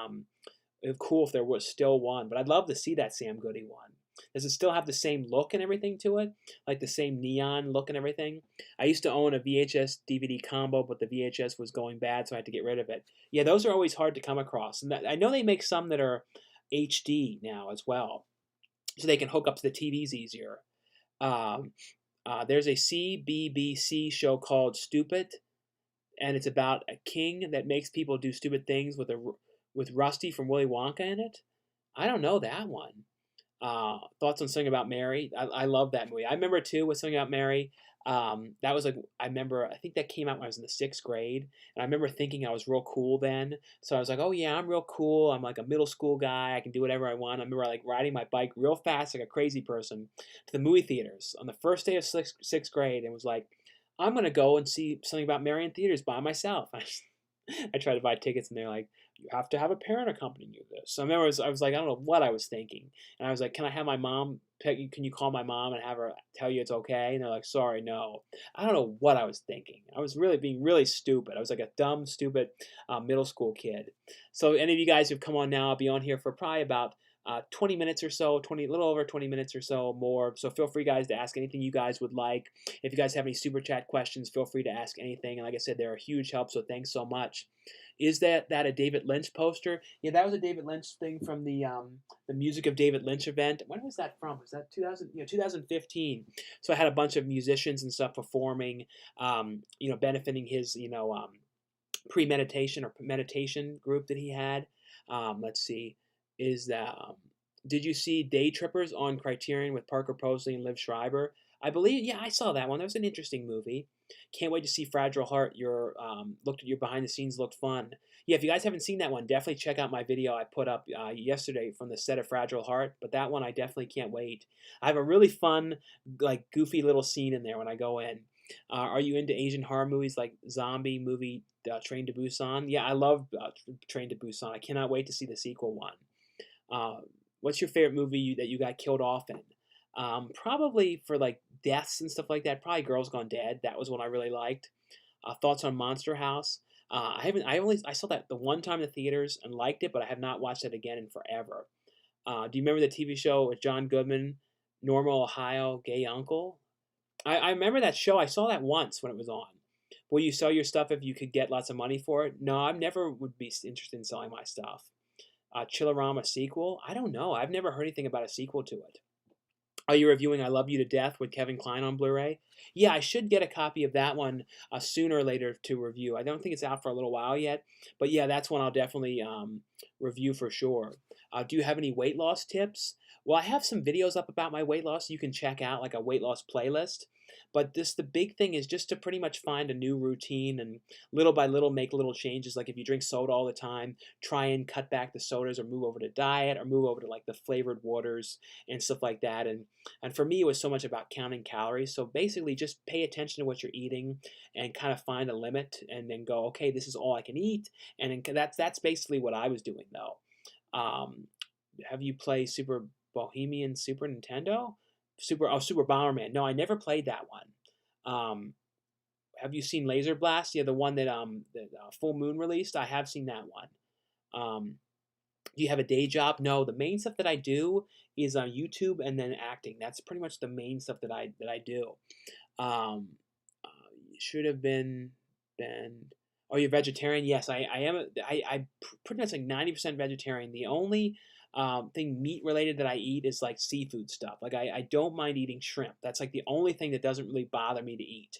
cool if there was still one. But I'd love to see that Sam Goody one. Does it still have the same look and everything to it? Like the same neon look and everything? I used to own a VHS DVD combo, but the VHS was going bad, so I had to get rid of it. Yeah, those are always hard to come across. And I know they make some that are HD now as well, so they can hook up to the TVs easier. Um, there's a CBBC show called Stupid, and it's about a king that makes people do stupid things with Rusty from Willy Wonka in it. I don't know that one. Thoughts on Something About Mary? I love that movie. I remember too with Something About Mary. That was like I remember. I think that came out when I was in the 6th grade, and I remember thinking I was real cool then. So I was like, oh yeah, I'm real cool. I'm like a middle school guy. I can do whatever I want. I remember like riding my bike real fast like a crazy person to the movie theaters on the first day of sixth grade, and was like, I'm gonna go and see Something About Mary in theaters by myself. I tried to buy tickets, and they're like, you have to have a parent accompanying you to this. So I remember I was like, I don't know what I was thinking. And I was like, can I have my mom pick you? Can you call my mom and have her tell you it's okay? And they're like, sorry, no. I don't know what I was thinking. I was really being really stupid. I was like a dumb, stupid middle school kid. So any of you guys who've come on now, I'll be on here for probably about 20 minutes or so, a little over 20 minutes or so more. So feel free, guys, to ask anything you guys would like. If you guys have any super chat questions, feel free to ask anything. And like I said, they're a huge help, so thanks so much. Is that a David Lynch poster? Yeah, that was a David Lynch thing from the Music of David Lynch event. When was that from? Was that 2015? So I had a bunch of musicians and stuff performing, benefiting his premeditation or meditation group that he had. Let's see, is that did you see Day Trippers on Criterion with Parker Posey and Liv Schreiber? I believe, yeah, I saw that one. That was an interesting movie. Can't wait to see Fragile Heart. Looked at your behind the scenes, looked fun. Yeah, if you guys haven't seen that one, definitely check out my video I put up yesterday from the set of Fragile Heart. But that one I definitely can't wait. I have a really fun, like goofy little scene in there when I go in. Are you into Asian horror movies like zombie movie Train to Busan? Yeah, I love Train to Busan. I cannot wait to see the sequel one. Uh, what's your favorite movie that you got killed off in? Probably for like deaths and stuff like that. Probably Girls Gone Dead. That was one I really liked. Thoughts on Monster House? I haven't. I saw that the one time in the theaters and liked it, but I have not watched it again in forever. Do you remember the TV show with John Goodman, Normal, Ohio, Gay Uncle? I remember that show. I saw that once when it was on. Will you sell your stuff if you could get lots of money for it? No, I never would be interested in selling my stuff. Chillerama sequel? I don't know. I've never heard anything about a sequel to it. Are you reviewing I Love You to Death with Kevin Kline on Blu-ray? Yeah, I should get a copy of that one sooner or later to review. I don't think it's out for a little while yet, but yeah, that's one I'll definitely review for sure. Do you have any weight loss tips? Well, I have some videos up about my weight loss you can check out, like a weight loss playlist. But the big thing is just to pretty much find a new routine and little by little make little changes. Like if you drink soda all the time, try and cut back the sodas or move over to diet or move over to like the flavored waters and stuff like that. And for me, it was so much about counting calories. So basically, just pay attention to what you're eating and kind of find a limit, and then go, okay, this is all I can eat. And then that's basically what I was doing though. Have you played Super Bohemian Super Nintendo? Super Bomberman. No, I never played that one. Have you seen Laser Blast? Yeah, the one that Full Moon released. I have seen that one. Do you have a day job? No, the main stuff that I do is on YouTube and then acting. That's pretty much the main stuff that I do. Um, should have been. Are you a vegetarian? Yes, I am. I pretty much like 90% vegetarian. The only thing meat related that I eat is like seafood stuff. Like I don't mind eating shrimp. That's like the only thing that doesn't really bother me to eat.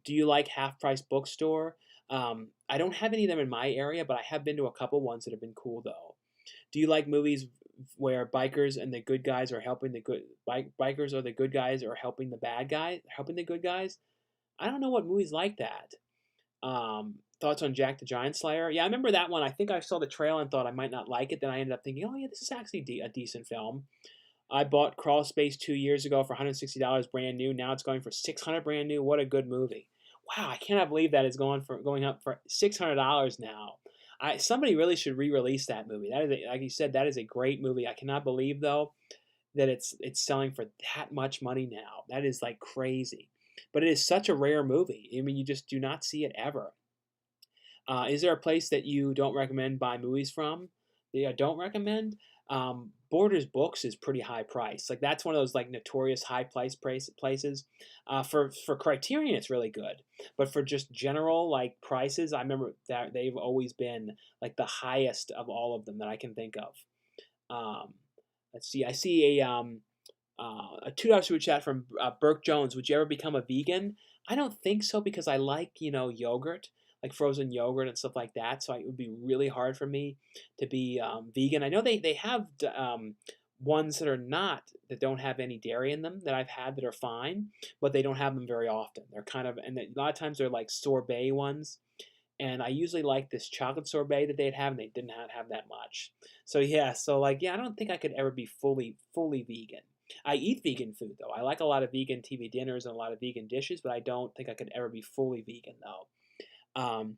Do you like Half Price Bookstore? I don't have any of them in my area, but I have been to a couple ones that have been cool though. Do you like movies where bikers and the good guys are helping the good bikers, or the good guys are helping the bad guy, helping the good guys? I don't know what movies like that. Thoughts on Jack the Giant Slayer? Yeah, I remember that one. I think I saw the trailer and thought I might not like it. Then I ended up thinking, oh yeah, this is actually a decent film. I bought Crawl Space 2 years ago for $160 brand new. Now it's going for 600 brand new. What a good movie! Wow, I cannot believe that it's going up for $600 now. Somebody really should re-release that movie. That is like you said, that is a great movie. I cannot believe though that it's selling for that much money now. That is like crazy. But it is such a rare movie. I mean, you just do not see it ever. Is there a place that you don't recommend buy movies from? That I don't recommend. Borders Books is pretty high price. Like that's one of those like notorious high places. For Criterion, it's really good, but for just general like prices, I remember that they've always been like the highest of all of them that I can think of. Um, let's see. I see a $2 super chat from Burke Jones. Would you ever become a vegan? I don't think so because I like yogurt, like frozen yogurt and stuff like that. So it would be really hard for me to be vegan. I know they have ones that are not that don't have any dairy in them that I've had that are fine, but they don't have them very often. They're kind of and a lot of times they're like sorbet ones. And I usually like this chocolate sorbet that they'd have, and they did not have that much. So yeah, I don't think I could ever be fully vegan. I eat vegan food though. I like a lot of vegan TV dinners and a lot of vegan dishes, but I don't think I could ever be fully vegan though. Um,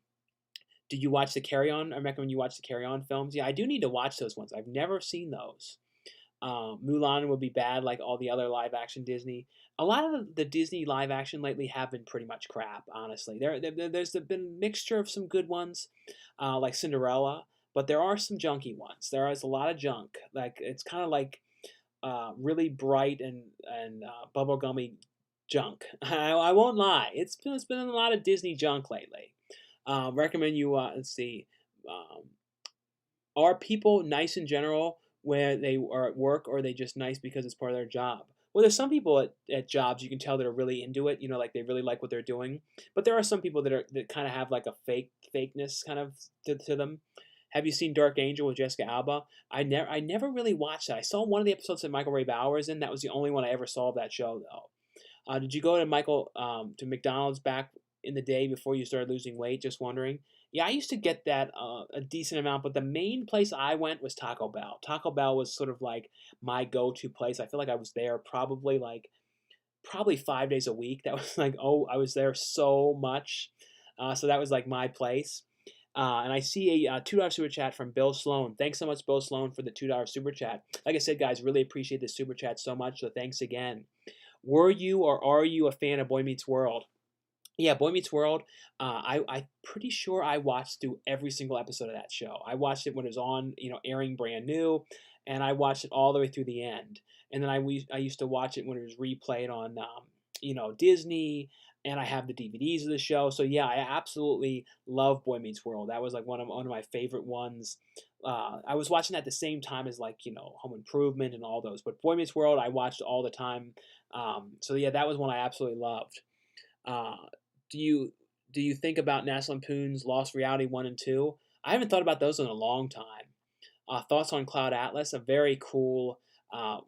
do you watch the Carry On? I recommend you watch the Carry On films. Yeah, I do need to watch those ones. I've never seen those. Mulan would be bad like all the other live action Disney. A lot of the Disney live action lately have been pretty much crap, honestly. There's been a mixture of some good ones, like Cinderella, but there are some junky ones. There is a lot of junk. Like it's kind of like really bright and bubblegummy junk. I won't lie. It's been a lot of Disney junk lately. Recommend you let's see. Um, are people nice in general where they are at work, or are they just nice because it's part of their job? Well, there's some people at jobs you can tell that are really into it, like they really like what they're doing. But there are some people that kind of have like a fakeness kind of to them. Have you seen Dark Angel with Jessica Alba? I never really watched that. I saw one of the episodes that Michael Ray Bowers in. That was the only one I ever saw of that show though. Did you go to to McDonald's back in the day before you started losing weight? Just wondering. Yeah, I used to get that a decent amount, but the main place I went was Taco Bell. Taco Bell was sort of like my go-to place. I feel like I was there probably 5 days a week. That was like, oh, I was there so much. So that was like my place. And I see a $2 super chat from Bill Sloan. Thanks so much, Bill Sloan, for the $2 super chat. Like I said, guys, really appreciate the super chat so much. So thanks again. Were you or are you a fan of Boy Meets World? Yeah, Boy Meets World. I'm pretty sure I watched through every single episode of that show. I watched it when it was on, airing brand new, and I watched it all the way through the end. And then I used to watch it when it was replayed on, Disney, and I have the DVDs of the show. So yeah, I absolutely love Boy Meets World. That was like one of my favorite ones. I was watching that at the same time as like Home Improvement and all those. But Boy Meets World, I watched all the time. So yeah, that was one I absolutely loved. Uh, do you think about National Lampoon's Lost Reality 1 and 2? I haven't thought about those in a long time. Thoughts on Cloud Atlas? A very cool,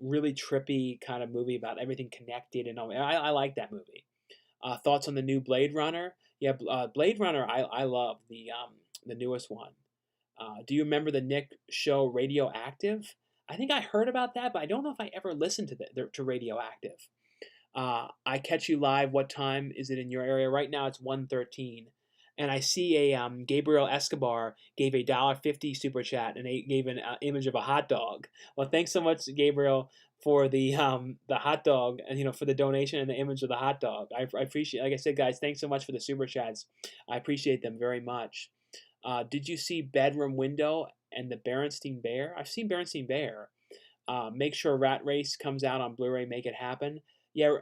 really trippy kind of movie about everything connected and all. I like that movie. Thoughts on the new Blade Runner? Yeah, Blade Runner. I love the newest one. Do you remember the Nick show Radioactive? I think I heard about that, but I don't know if I ever listened to Radioactive. I catch you live. What time is it in your area? Right now it's 1:13. And I see Gabriel Escobar gave a $1.50 super chat and he gave an image of a hot dog. Well, thanks so much, Gabriel, for the hot dog and for the donation and the image of the hot dog. I appreciate. Like I said, guys, thanks so much for the super chats. I appreciate them very much. Did you see Bedroom Window and the Berenstein Bear? I've seen Berenstein Bear. Make sure Rat Race comes out on Blu-ray. Make it happen. Yeah,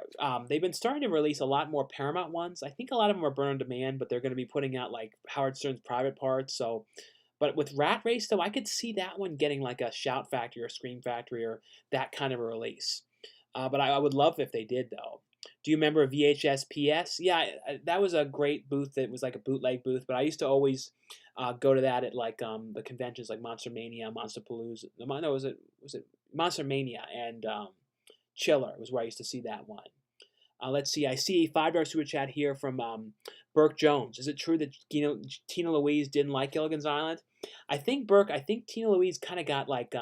they've been starting to release a lot more Paramount ones. I think a lot of them are burn on demand, but they're going to be putting out like Howard Stern's Private Parts. So But with Rat Race, though, I could see that one getting like a Shout Factory or Scream Factory or that kind of a release. But I would love if they did, though. Do you remember VHS PS? Yeah, that was a great booth. That was like a bootleg booth. But I used to always go to that at like the conventions, like Monster Mania, Monster Palooza. No, was it Monster Mania and Chiller was where I used to see that one. Let's see. I see a $5 super chat here from Burke Jones. Is it true that Tina Louise didn't like Gilligan's Island? I think Burke. I think Tina Louise kind of got like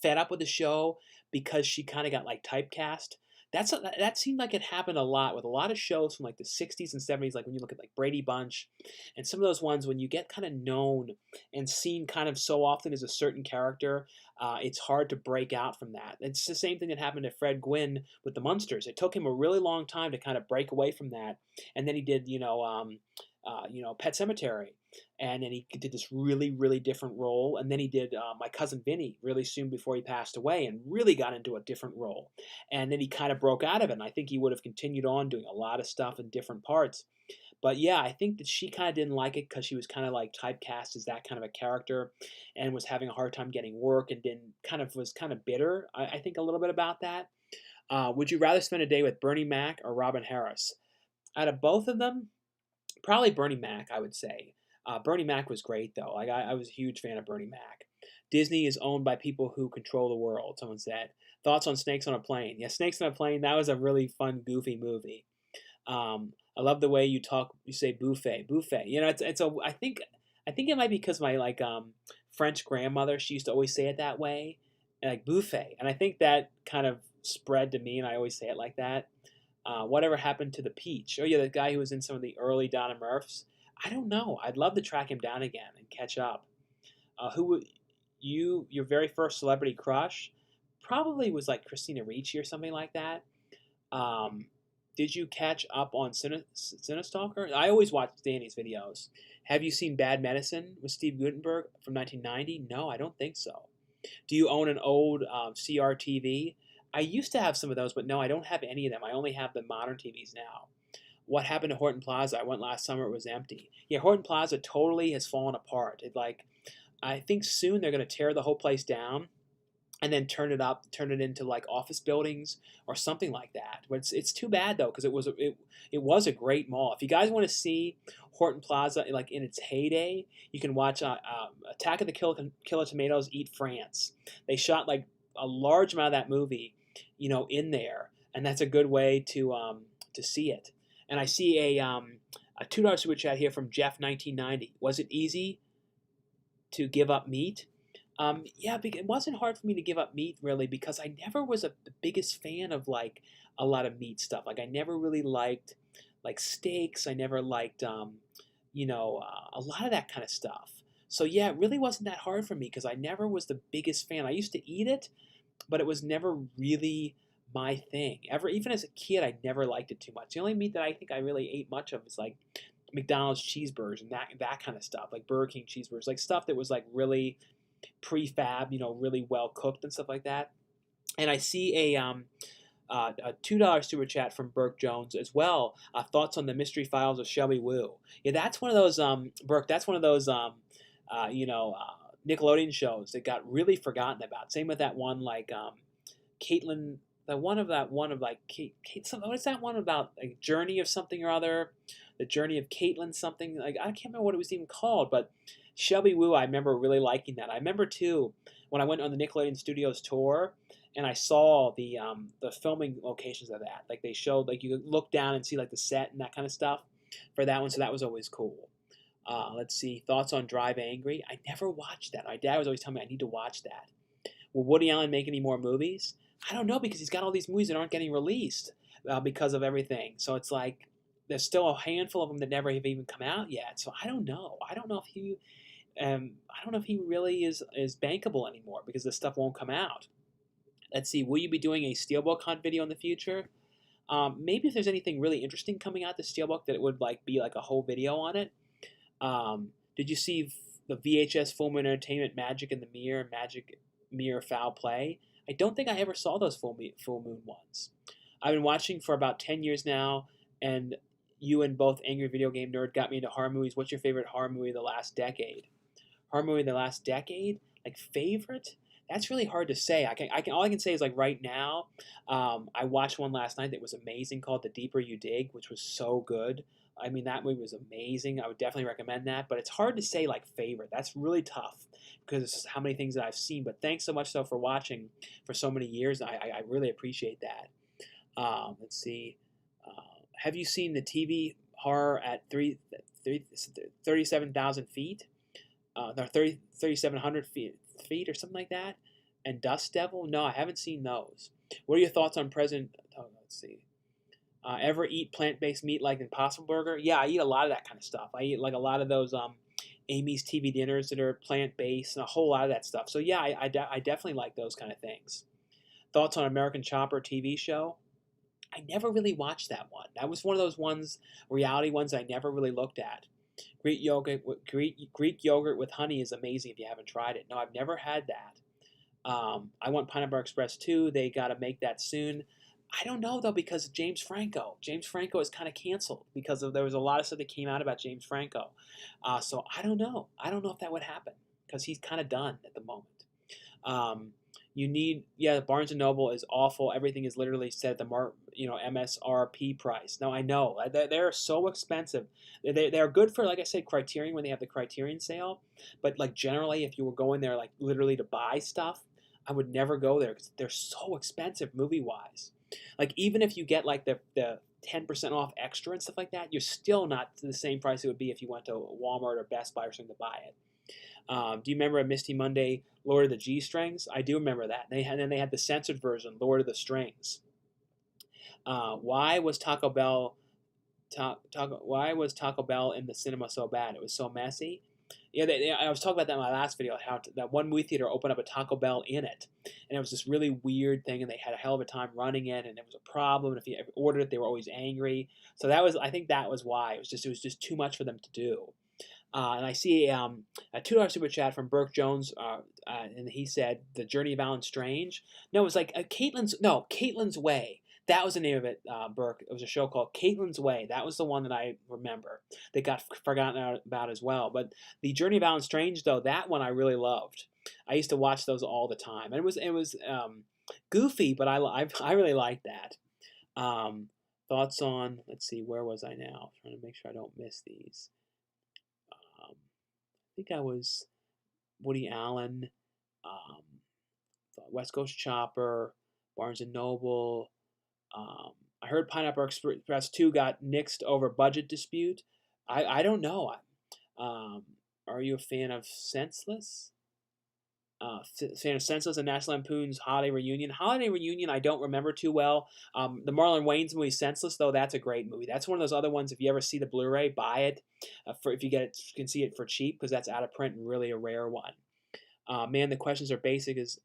fed up with the show because she kind of got like typecast. That seemed like it happened a lot with a lot of shows from like the 60s and 70s, like when you look at like Brady Bunch and some of those ones when you get kind of known and seen kind of so often as a certain character, it's hard to break out from that. It's the same thing that happened to Fred Gwynn with the Munsters. It took him a really long time to kind of break away from that, and then he did Pet Cemetery, and then he did this really, really different role. And then he did My Cousin Vinny really soon before he passed away and really got into a different role. And then he kind of broke out of it. And I think he would have continued on doing a lot of stuff in different parts. But yeah, I think that she kind of didn't like it because she was kind of like typecast as that kind of a character and was having a hard time getting work and was kind of bitter, I think, a little bit about that. Would you rather spend a day with Bernie Mac or Robin Harris? Out of both of them, probably Bernie Mac, I would say. Bernie Mac was great, though. Like I was a huge fan of Bernie Mac. Disney is owned by people who control the world, someone said. Thoughts on Snakes on a Plane? Yeah, Snakes on a Plane, that was a really fun, goofy movie. I love the way you talk. You say buffet, buffet. I think it might be because my French grandmother, she used to always say it that way, like buffet, and I think that kind of spread to me, and I always say it like that. Whatever happened to the Peach? Oh yeah, the guy who was in some of the early Donna Murphs. I don't know. I'd love to track him down again and catch up. Who would your very first celebrity crush? Probably was like Christina Ricci or something like that. Um, did you catch up on Cinestalker? I always watch Danny's videos. Have you seen Bad Medicine with Steve Guttenberg from 1990? No, I don't think so. Do you own an old CRTV? I used to have some of those, but no, I don't have any of them. I only have the modern TVs now. What happened to Horton Plaza? I went last summer; it was empty. Yeah, Horton Plaza totally has fallen apart. I think soon they're going to tear the whole place down and then turn it into like office buildings or something like that. But it's too bad though because it was a great mall. If you guys want to see Horton Plaza like in its heyday, you can watch Attack of the Killer Tomatoes Eat France. They shot like a large amount of that movie, in there, and that's a good way to see it. And I see a $2 super chat here from Jeff 1990. Was it easy to give up meat? Yeah, it wasn't hard for me to give up meat really because I never was the biggest fan of like a lot of meat stuff. Like I never really liked like steaks. I never liked a lot of that kind of stuff. So yeah, it really wasn't that hard for me because I never was the biggest fan. I used to eat it, but it was never really my thing. Even as a kid, I never liked it too much. The only meat that I think I really ate much of is like McDonald's cheeseburgers and that kind of stuff, like Burger King cheeseburgers, like stuff that was like really prefab, really well cooked and stuff like that. And I see a $2 super chat from Burke Jones as well. Thoughts on the Mystery Files of Shelby Woo? Yeah, that's one of those Burke. That's one of those Nickelodeon shows that got really forgotten about. Same with that one like Caitlin. What's that one about? Like Journey of something or other, the Journey of Caitlin something. Like I can't remember what it was even called, but Shelby Woo, I remember really liking that. I remember too when I went on the Nickelodeon Studios tour and I saw the filming locations of that. Like they showed, like you could look down and see like the set and that kind of stuff for that one. So that was always cool. Let's see, thoughts on Drive Angry. I never watched that. My dad was always telling me I need to watch that. Will Woody Allen make any more movies? I don't know because he's got all these movies that aren't getting released because of everything. So it's like there's still a handful of them that never have even come out yet. So I don't know. I don't know if he really is bankable anymore because this stuff won't come out. Let's see. Will you be doing a Steelbook hunt video in the future? Maybe if there's anything really interesting coming out the Steelbook that it would like be like a whole video on it. Did you see the VHS Full Moon Entertainment Magic in the Mirror, Magic Mirror Foul Play? I don't think I ever saw those full moon ones. I've been watching for about 10 years now, and you and both Angry Video Game Nerd got me into horror movies. What's your favorite horror movie of the last decade? horror movie in the last decade. Like favorite? That's really hard to say. I can all I can say is like right now, I watched one last night that was amazing called The Deeper You Dig, which was so good. I mean, that movie was amazing. I would definitely recommend that. But it's hard to say like favorite. That's really tough because how many things that I've seen. But thanks so much though for watching for so many years. I really appreciate that. Let's see. Have you seen the TV horror at 37,000 feet? No, 3,700 feet or something like that? And Dust Devil? No, I haven't seen those. What are your thoughts on President? Oh, let's see. Ever eat plant-based meat like Impossible Burger? Yeah, I eat a lot of that kind of stuff. I eat like a lot of those Amy's TV dinners that are plant-based and a whole lot of that stuff. So yeah, I definitely like those kind of things. Thoughts on American Chopper TV show? I never really watched that one. That was one of those ones, reality ones I never really looked at. Greek yogurt with honey is amazing if you haven't tried it. No, I've never had that. I want Pineapple Express too. They got to make that soon. I don't know though because James Franco. James Franco is kind of canceled because there was a lot of stuff that came out about James Franco. So I don't know. I don't know if that would happen because he's kind of done at the moment. Um, you need Barnes and Noble is awful. Everything is literally set at the MSRP price. Now I know they're so expensive. They're good for like I said Criterion when they have the Criterion sale, but like generally if you were going there like literally to buy stuff, I would never go there because they're so expensive movie wise. Like even if you get like the 10% off extra and stuff like that, you're still not to the same price it would be if you went to Walmart or Best Buy or something to buy it. Do you remember a Misty Monday Lord of the G Strings? I do remember that. And then they had the censored version, Lord of the Strings. Why was Taco Bell why was Taco Bell in the cinema so bad? It was so messy. Yeah, I was talking about that in my last video. How that one movie theater opened up a Taco Bell in it, and it was this really weird thing, and they had a hell of a time running it, and it was a problem. And if you ever ordered it, they were always angry. So I think that was why. It was just too much for them to do. And I see a $2 super chat from Burke Jones, and he said, "The Journey of Alan Strange." No, it was like Caitlin's Way. That was the name of it, Burke. It was a show called Caitlin's Way. That was the one that I remember. That got forgotten about as well. But the Journey of Alan Strange, though, that one I really loved. I used to watch those all the time, and it was goofy, but I really liked that. Thoughts on? Let's see, where was I now? Trying to make sure I don't miss these. I think I was Woody Allen, um, West Coast Chopper, Barnes and Noble. I heard Pineapple Express 2 got nixed over budget dispute. I don't know. Are you a fan of Senseless? Fan of Senseless and National Lampoon's Holiday Reunion. Holiday Reunion, I don't remember too well. The Marlon Wayans movie Senseless, though, that's a great movie. That's one of those other ones. If you ever see the Blu-ray, buy it. If you get it, you can see it for cheap because that's out of print and really a rare one. Man, the questions are basic as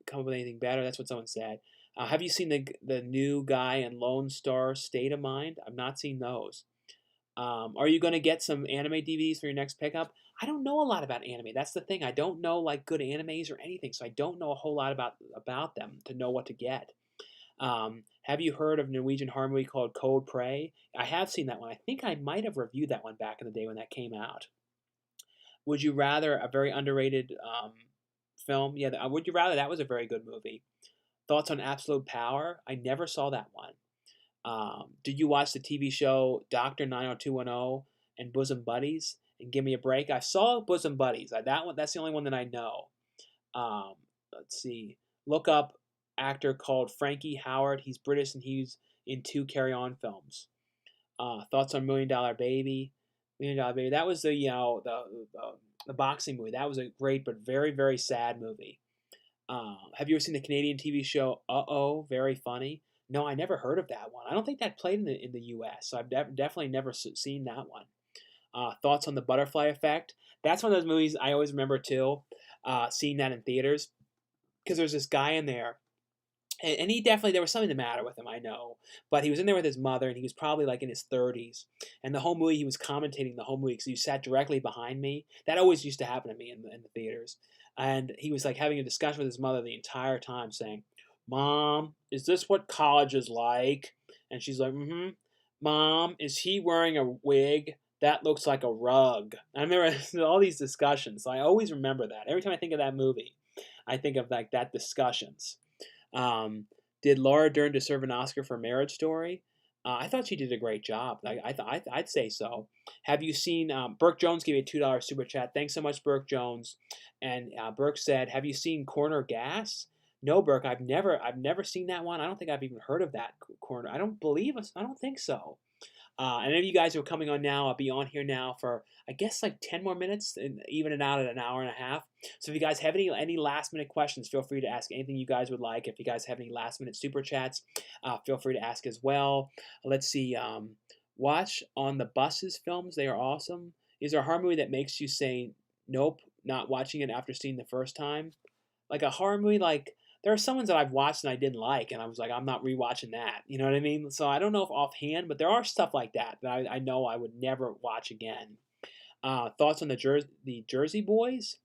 come up with anything better. That's what someone said. Have you seen the new guy in Lone Star State of Mind? I've not seen those. Are you going to get some anime DVDs for your next pickup? I don't know a lot about anime. That's the thing. I don't know like good animes or anything, so I don't know a whole lot about them to know what to get. Have you heard of a Norwegian horror movie called Cold Prey? I have seen that one. I think I might have reviewed that one back in the day when that came out. Would you rather a very underrated film? Yeah, Would You Rather? That was a very good movie. Thoughts on Absolute Power? I never saw that one. Did you watch the TV show Doctor 90210 and Bosom Buddies? And Give Me a Break? I saw Bosom Buddies. That's the only one that I know. Let's see. Look up actor called Frankie Howard. He's British and he's in 2 Carry On films. Thoughts on Million Dollar Baby? Million Dollar Baby. That was the boxing movie. That was a great but very very sad movie. Have you ever seen the Canadian TV show Uh-Oh? Very Funny? No, I never heard of that one. I don't think that played in the U.S., so I've definitely never seen that one. Thoughts on The Butterfly Effect? That's one of those movies I always remember too, seeing that in theaters, because there's this guy in there, and he definitely, there was something the matter with him, I know, but he was in there with his mother, and he was probably like in his 30s, and the whole movie, he was commentating the whole movie, because he sat directly behind me. That always used to happen to me in the theaters, and he was like having a discussion with his mother the entire time, saying, "Mom, is this what college is like?" And she's like, "Mm-hmm." "Mom, is he wearing a wig?" That looks like a rug. I remember all these discussions. So I always remember that. Every time I think of that movie, I think of like that discussions. Um, did Laura Dern deserve an Oscar for Marriage Story? I thought she did a great job. I'd say so. Have you seen Burke Jones gave me a $2 super chat? Thanks so much, Burke Jones. And Burke said, "Have you seen Corner Gas?" No, Burke. I've never seen that one. I don't think I've even heard of that corner. I don't believe us. I don't think so. And any of you guys who are coming on now, I'll be on here now for I guess like 10 more minutes, and even it out at an hour and a half. So if you guys have any last minute questions, feel free to ask anything you guys would like. If you guys have any last minute super chats, feel free to ask as well. Let's see. Watch on the buses films; they are awesome. Is there a horror movie that makes you say nope, not watching it after seeing the first time? Like a horror movie, like there are some ones that I've watched and I didn't like, and I was like, I'm not rewatching that. You know what I mean? So I don't know if offhand, but there are stuff like that that I know I would never watch again. Thoughts on the Jersey Boys?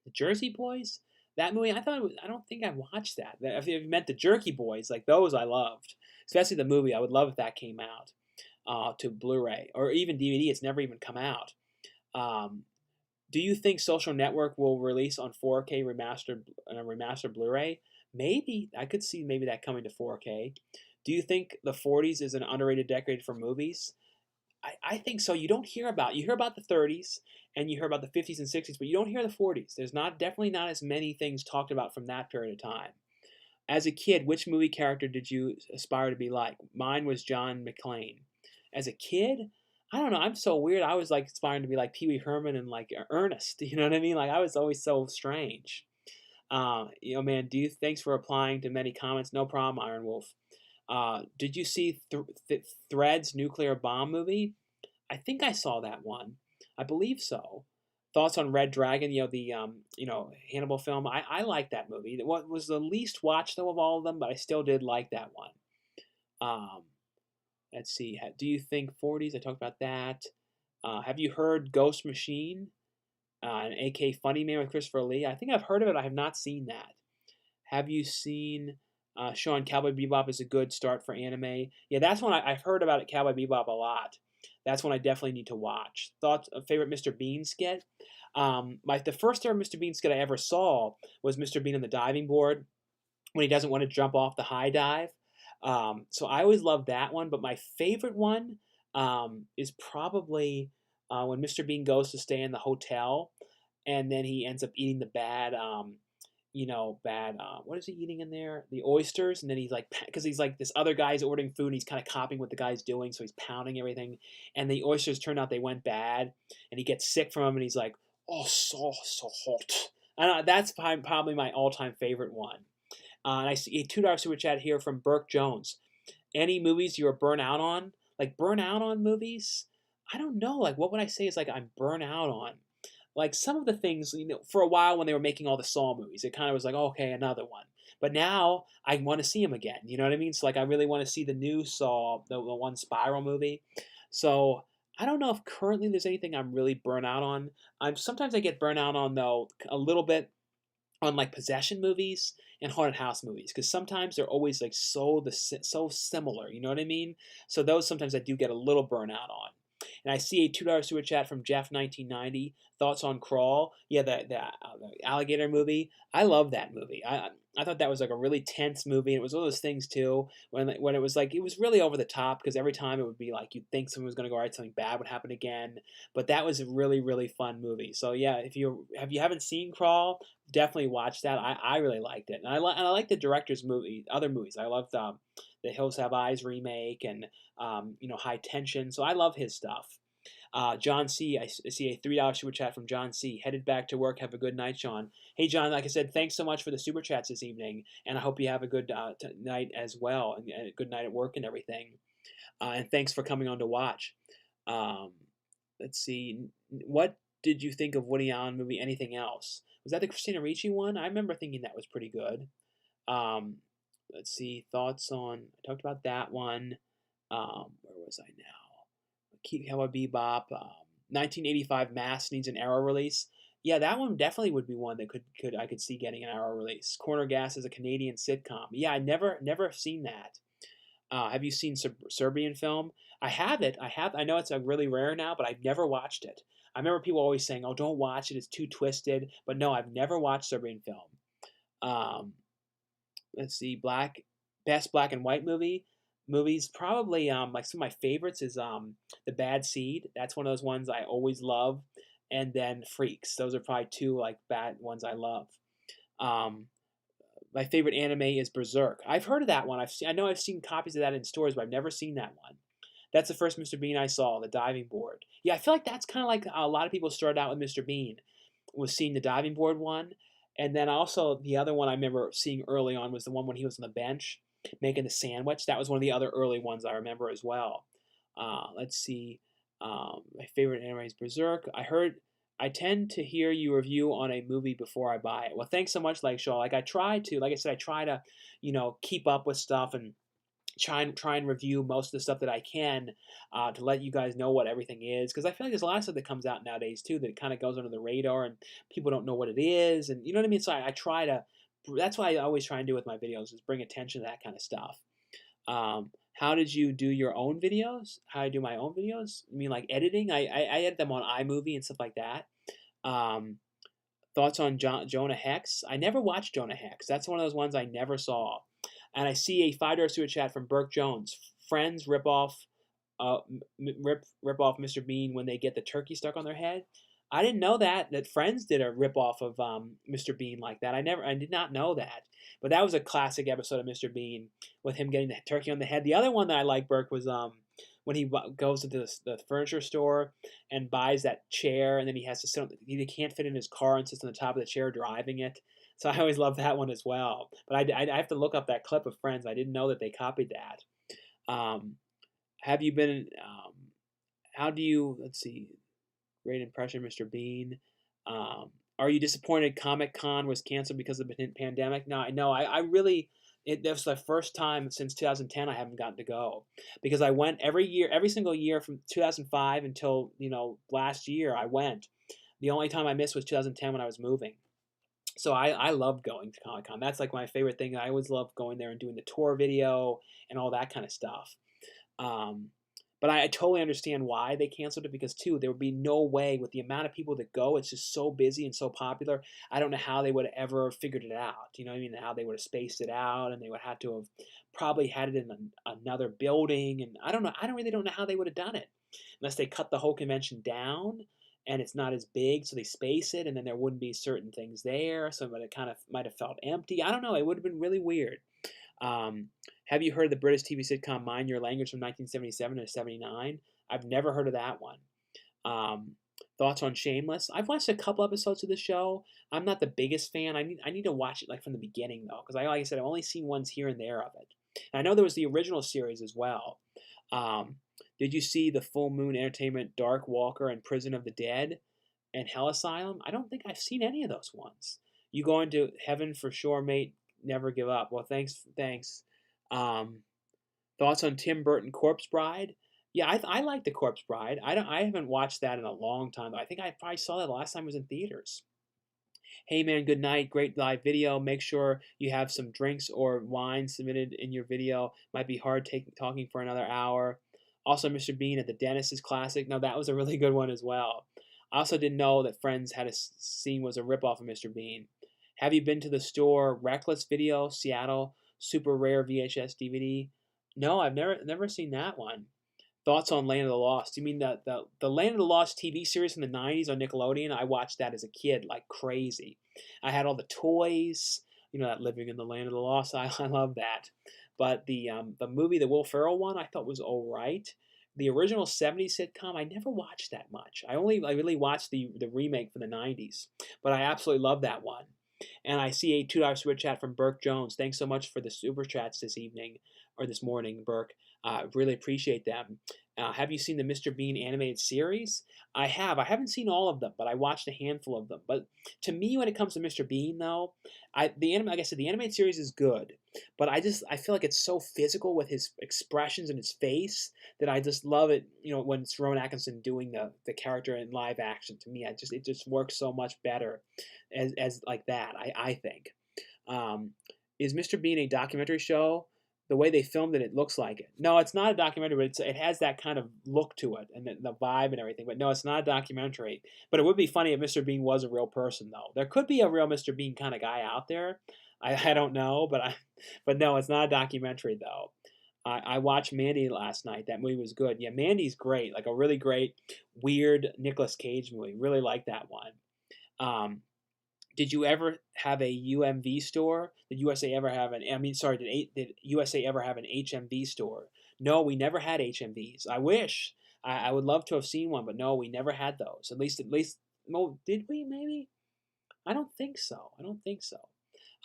The Jersey Boys? That movie, I don't think I watched that. If you meant the Jerky Boys, like those I loved, especially the movie. I would love if that came out to Blu-ray or even DVD. It's never even come out. Um, do you think Social Network will release on 4K remastered Blu-ray? Maybe I could see maybe that coming to 4K. Do you think the 40s is an underrated decade for movies? I think so. You hear about the 30s and you hear about the 50s and 60s, but you don't hear the 40s. There's definitely not as many things talked about from that period of time. As a kid, which movie character did you aspire to be like? Mine was John McClane. As a kid, I don't know. I'm so weird. I was like aspiring to be like Pee Wee Herman and like Ernest. You know what I mean? Like I was always so strange. Man. Thanks for replying to many comments. No problem, Iron Wolf. Did you see Threads nuclear bomb movie? I think I saw that one. I believe so. Thoughts on Red Dragon? Hannibal film. I like that movie. What was the least watched though of all of them, but I still did like that one. Um, let's see. Do you think 40s? I talked about that. Have you heard Ghost Machine? An AK Funny Man with Christopher Lee. I think I've heard of it. I have not seen that. Have you seen Sean Cowboy Bebop is a good start for anime? Yeah, that's one I've heard about it. Cowboy Bebop a lot. That's one I definitely need to watch. Thoughts of favorite Mr. Bean skit? The first ever Mr. Bean skit I ever saw was Mr. Bean on the diving board when he doesn't want to jump off the high dive. So I always loved that one, but my favorite one is probably when Mr. Bean goes to stay in the hotel, and then he ends up eating the what is he eating in there? The oysters, and then he's like, because he's like this other guy's ordering food, and he's kind of copying what the guy's doing, so he's pounding everything, and the oysters turned out they went bad, and he gets sick from them, and he's like, oh, so hot. I don't know, that's probably my all-time favorite one. And I see a $2 super chat here from Burke Jones. Any movies you were burnt out on? Like burnt out on movies? I don't know. Like what would I say is like I'm burnt out on? Like some of the things, for a while when they were making all the Saw movies, it kind of was like, oh, okay, another one. But now I want to see them again. You know what I mean? So like I really want to see the new Saw, the one Spiral movie. So I don't know if currently there's anything I'm really burnt out on. Sometimes I get burnt out on though a little bit on like possession movies and haunted house movies because sometimes they're always like so similar. You know what I mean? So those sometimes I do get a little burnout on. And I see a $2 super chat from Jeff 1990. Thoughts on Crawl? Yeah, the alligator movie. I love that movie. I thought that was like a really tense movie. And it was one of those things too when it was like it was really over the top because every time it would be like you'd think something was going to go right, something bad would happen again. But that was a really really fun movie. So yeah, if you haven't seen Crawl, definitely watch that. I really liked it, and I like the director's other movies. I loved the Hills Have Eyes remake and High Tension. So I love his stuff. John C. I see a $3 super chat from John C. Headed back to work. Have a good night, Sean. Hey, John. Like I said, thanks so much for the super chats this evening, and I hope you have a good night as well, and a good night at work and everything. And thanks for coming on to watch. Um, let's see. What did you think of Woody Allen movie? Anything else? Was that the Christina Ricci one? I remember thinking that was pretty good. Um, let's see. Thoughts on? I talked about that one. Where was I now? Keep Cowboy Bebop. 1985 Mask needs an Arrow release. Yeah, that one definitely would be one that I could see getting an Arrow release. Corner Gas is a Canadian sitcom. Yeah, I never have seen that. Have you seen Serbian film? I have it. I have. I know it's really rare now, but I've never watched it. I remember people always saying, "Oh, don't watch it. It's too twisted." But no, I've never watched Serbian film. Um, let's see, best black and white movies. Probably like some of my favorites is The Bad Seed. That's one of those ones I always love, and then Freaks. Those are probably two like bad ones I love. Um, my favorite anime is Berserk. I've heard of that one. I know I've seen copies of that in stores, but I've never seen that one. That's the first Mr. Bean I saw, the diving board. Yeah, I feel like that's kind of like a lot of people started out with Mr. Bean, was seeing the diving board one. And then also the other one I remember seeing early on was the one when he was on the bench making the sandwich. That was one of the other early ones I remember as well. Let's see. My favorite anime is Berserk. I tend to hear you review on a movie before I buy it. Well, thanks so much, Lake Shaw. Like like I said, I try to, keep up with stuff and try and review most of the stuff that I can to let you guys know what everything is, because I feel like there's a lot of stuff that comes out nowadays too that kind of goes under the radar and people don't know what it is, and you know what I mean. So I try to. That's why I always try and do with my videos is bring attention to that kind of stuff. How did you do your own videos? How I do my own videos? You mean like editing? I edit them on iMovie and stuff like that. Um, Thoughts on Jonah Hex? I never watched Jonah Hex. That's one of those ones I never saw. And I see a $5 super chat from Burke Jones. Friends uh, rip off Mr. Bean when they get the turkey stuck on their head. I didn't know that Friends did a rip off of Mr. Bean like that. I did not know that. But that was a classic episode of Mr. Bean with him getting the turkey on the head. The other one that I like, Burke, was when he goes into the furniture store and buys that chair, and then he has to sit on, he can't fit in his car and sits on the top of the chair driving it. So I always love that one as well. But I have to look up that clip of Friends. I didn't know that they copied that. Have you been? How do you? Let's see. Great impression, Mr. Bean. Are you disappointed Comic Con was canceled because of the pandemic? No, I know. I really. That was the first time since 2010 I haven't gotten to go, because I went every year, every single year from 2005 until last year. I went. The only time I missed was 2010 when I was moving. So I love going to Comic Con. That's like my favorite thing. I always love going there and doing the tour video and all that kind of stuff. Um, but I totally understand why they canceled it, because too there would be no way with the amount of people that go. It's just so busy and so popular. I don't know how they would have ever figured it out. You know what I mean? How they would have spaced it out, and they would have to have probably had it in another building. And I don't know. I don't know how they would have done it unless they cut the whole convention down and it's not as big, so they space it, and then there wouldn't be certain things there, so it kind of might have felt empty. I don't know. It would have been really weird. Um, have you heard of the British TV sitcom Mind Your Language from 1977 to 79? I've never heard of that one. Um, Thoughts on Shameless? I've watched a couple episodes of the show. I'm not the biggest fan. I need to watch it like from the beginning though, because like I said, I've only seen ones here and there of it. And I know there was the original series as well. Um, did you see the Full Moon Entertainment Dark Walker and Prison of the Dead and Hell Asylum? I don't think I've seen any of those ones. You going to heaven for sure, mate. Never give up. Well, thanks. Um, Thoughts on Tim Burton Corpse Bride? Yeah, I like the Corpse Bride. I haven't watched that in a long time though. I think I probably saw that the last time it was in theaters. Hey man, good night. Great live video. Make sure you have some drinks or wine submitted in your video. Might be hard talking for another hour. Also, Mr. Bean at the dentist is classic. Now that was a really good one as well. I also didn't know that Friends had a scene was a ripoff of Mr. Bean. Have you been to the store Reckless Video, Seattle, super rare VHS DVD? No, I've never seen that one. Thoughts on Land of the Lost? You mean the Land of the Lost TV series from the 90s on Nickelodeon? I watched that as a kid like crazy. I had all the toys, that Living in the Land of the Lost. I love that. But the movie, the Will Ferrell one, I thought was all right. The original 70s sitcom, I never watched that much. I really watched the remake from the 90s. But I absolutely love that one. And I see a $2 super chat from Burke Jones. Thanks so much for the super chats this evening or this morning, Burke. Really appreciate them. Have you seen the Mr. Bean animated series? I have. I haven't seen all of them, but I watched a handful of them. But to me, when it comes to Mr. Bean, though, like I said, the animated series is good. But I feel like it's so physical with his expressions and his face that I just love it. When it's Rowan Atkinson doing the character in live action. To me, it just works so much better as like that. I think. Is Mr. Bean a documentary show? The way they filmed it, it looks like it. No, it's not a documentary, but it has that kind of look to it and the vibe and everything. But no, it's not a documentary. But it would be funny if Mr. Bean was a real person, though. There could be a real Mr. Bean kind of guy out there. I don't know, but no, it's not a documentary though. I watched Mandy last night. That movie was good. Yeah, Mandy's great. Like a really great, weird Nicolas Cage movie. Really like that one. Um, did you ever have a UMV store? Did USA ever have an? I mean, sorry, did USA ever have an HMV store? No, we never had HMVs. I wish. I would love to have seen one, but no, we never had those. At least, well, did we? Maybe. I don't think so. I don't think so.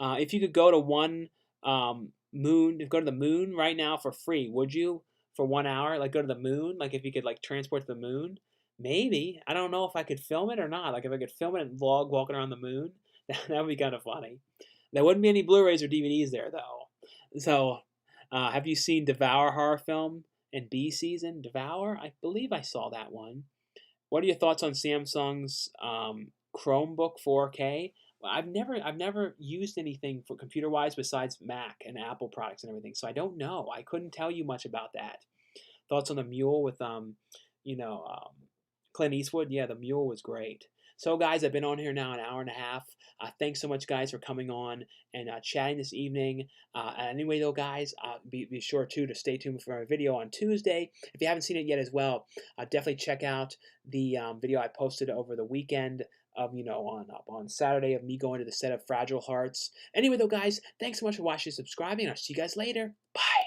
If you could go to one go to the moon right now for free, would you? For 1 hour, like go to the moon, like if you could like transport to the moon, maybe. I don't know if I could film it or not. Like if I could film it and vlog walking around the moon, that would be kind of funny. There wouldn't be any Blu-rays or DVDs there though. So, have you seen Devour horror film and B season? Devour? I believe I saw that one. What are your thoughts on Samsung's Chromebook 4K? Well, I've never used anything for computer wise besides Mac and Apple products and everything, so I don't know. I couldn't tell you much about that. Thoughts on the Mule with you know, Clint Eastwood? Yeah, the Mule was great. So guys, I've been on here now an hour and a half. Thanks so much, guys, for coming on and chatting this evening. Anyway, though, guys, be sure to stay tuned for our video on Tuesday. If you haven't seen it yet as well, definitely check out the video I posted over the weekend of on Saturday of me going to the set of Fragile Hearts. Anyway, though, guys, thanks so much for watching and subscribing. I'll see you guys later. Bye.